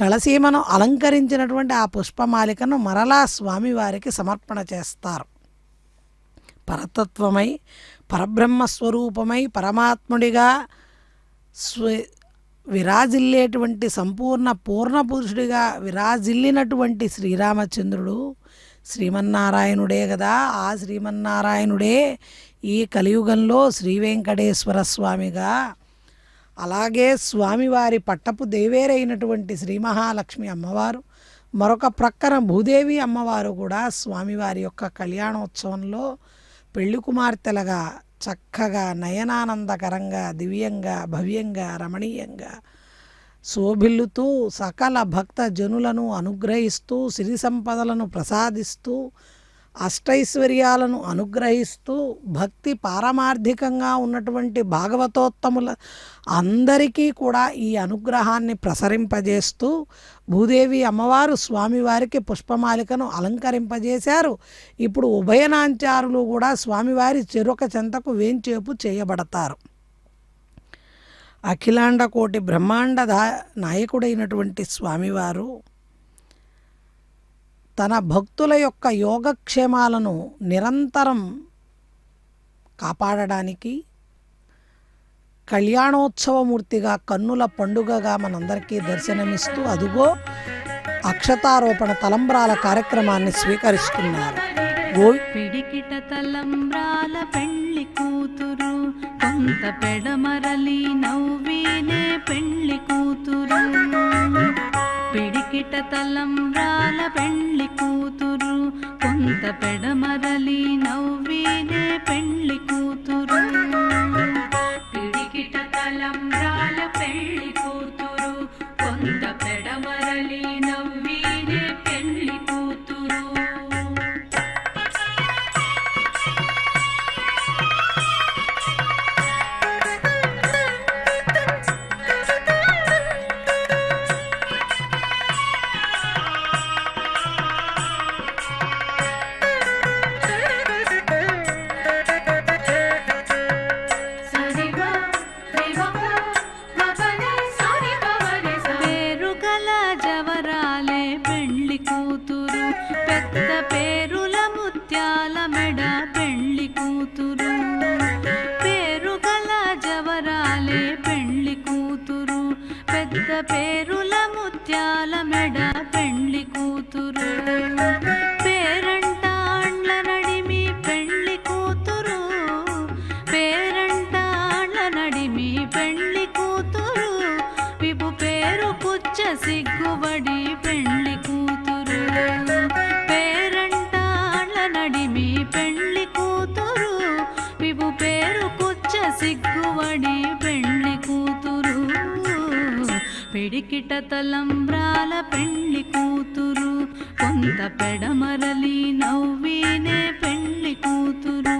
గళసీమను అలంకరించినటువంటి ఆ పుష్పమాలికను మరలా స్వామివారికి సమర్పణ చేస్తారు. పరతత్వమై పరబ్రహ్మస్వరూపమై పరమాత్ముడిగా విరాజిల్లేటువంటి సంపూర్ణ పూర్ణ పురుషుడిగా విరాజిల్లినటువంటి శ్రీరామచంద్రుడు శ్రీమన్నారాయణుడే కదా. ఆ శ్రీమన్నారాయణుడే ఈ కలియుగంలో శ్రీ వెంకటేశ్వర స్వామిగా, అలాగే స్వామివారి పట్టపు దేవేరైనటువంటి శ్రీ మహాలక్ష్మి అమ్మవారు, మరొక ప్రక్కన భూదేవి అమ్మవారు కూడా స్వామివారి యొక్క కళ్యాణోత్సవంలో పెళ్లి కుమార్తెలుగా చక్కగా నయనానందకరంగా దివ్యంగా భవ్యంగా రమణీయంగా శోభిల్లుతూ సకల భక్త జనులను అనుగ్రహిస్తూ సిరి సంపదలను ప్రసాదిస్తూ అష్టైశ్వర్యాలను అనుగ్రహిస్తూ భక్తి పారమార్థికంగా ఉన్నటువంటి భాగవతోత్తముల అందరికీ కూడా ఈ అనుగ్రహాన్ని ప్రసరింపజేస్తూ భూదేవి అమ్మవారు స్వామివారికి పుష్పమాలికను అలంకరింపజేశారు. ఇప్పుడు ఉభయనాంచారులు కూడా స్వామివారి చెరొక చెంతకు వేంచేపు చేయబడతారు. అఖిలాండ కోటి బ్రహ్మాండ నాయకుడైనటువంటి స్వామివారు తన భక్తుల యొక్క యోగక్షేమాలను నిరంతరం కాపాడడానికి కళ్యాణోత్సవమూర్తిగా కన్నుల పండుగగా మనందరికీ దర్శనమిస్తూ అదుగో అక్షతారోపణ తలంబ్రాల కార్యక్రమాన్ని స్వీకరిస్తున్నారు. పిడికిట తలంబ్రాల పెళ్లి కూతురు కొంత పెడమరలి నవ్వినే పెళ్లి కూతురు. పిడికిట తలంబ్రాల పెళ్లి కూతురు కొంత పెడమరలి నవ్వినే పెళ్లి కూతురు. పిడికిట తలంబ్రాల పెళ్లి కూతురు కొంత పెడమరలి నవ్వినే పెళ్లి కూతురు. పేరుల ముత్యాల మెడ పెండ్లి కూతురు. పేరంటాండ్ల నడిమి పెండ్లి కూతురు. పేరంటాండ్ల నడిమి పెండ్లి కూతురు. విపు పేరు పుచ్చ సిగ్గుబడి పెండ్లి కూతురు. పేరంటాండ్ల నడిమి పెండ్లి కూతురు. విపు పేరు పుచ్చ సిగ్గుబడి పెండ్లి కూతురు. పిడికిట తలంబ్రాల పెండ్లి కూతురు కొంత పెడమరలి నవ్వినే పెండ్లి కూతురు.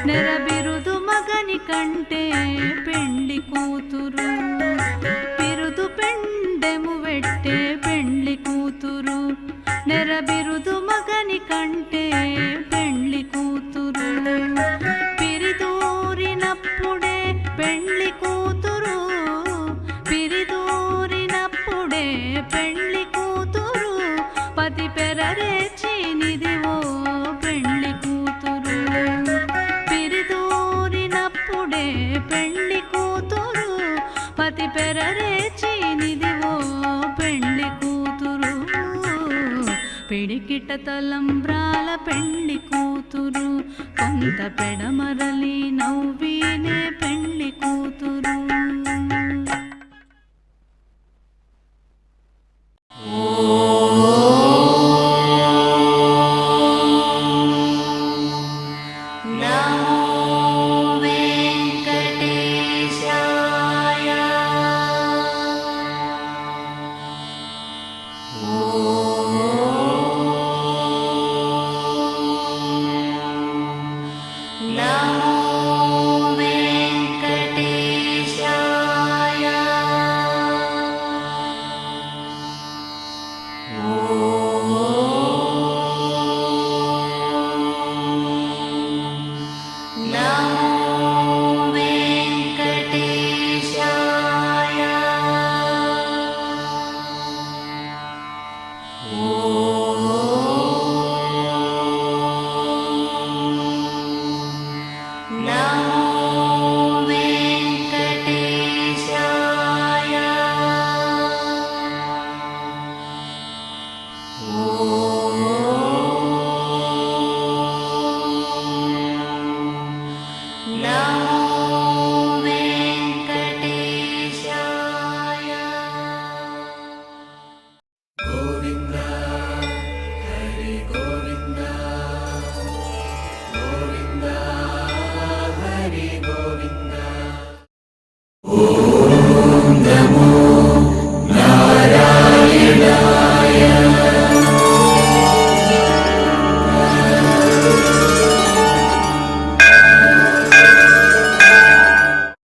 నెరబిరుదు మగని కంటే పెండ్లి కూతురు. బిరుదు పెండెము పతి పెరరేచినిదివో పెండ్లి కూతురు పిడికిట తలంబ్రాల పెండ్లి కూతురు కొంత పెడమరలి నవ్వినే పెండ్లి కూతురు ఓ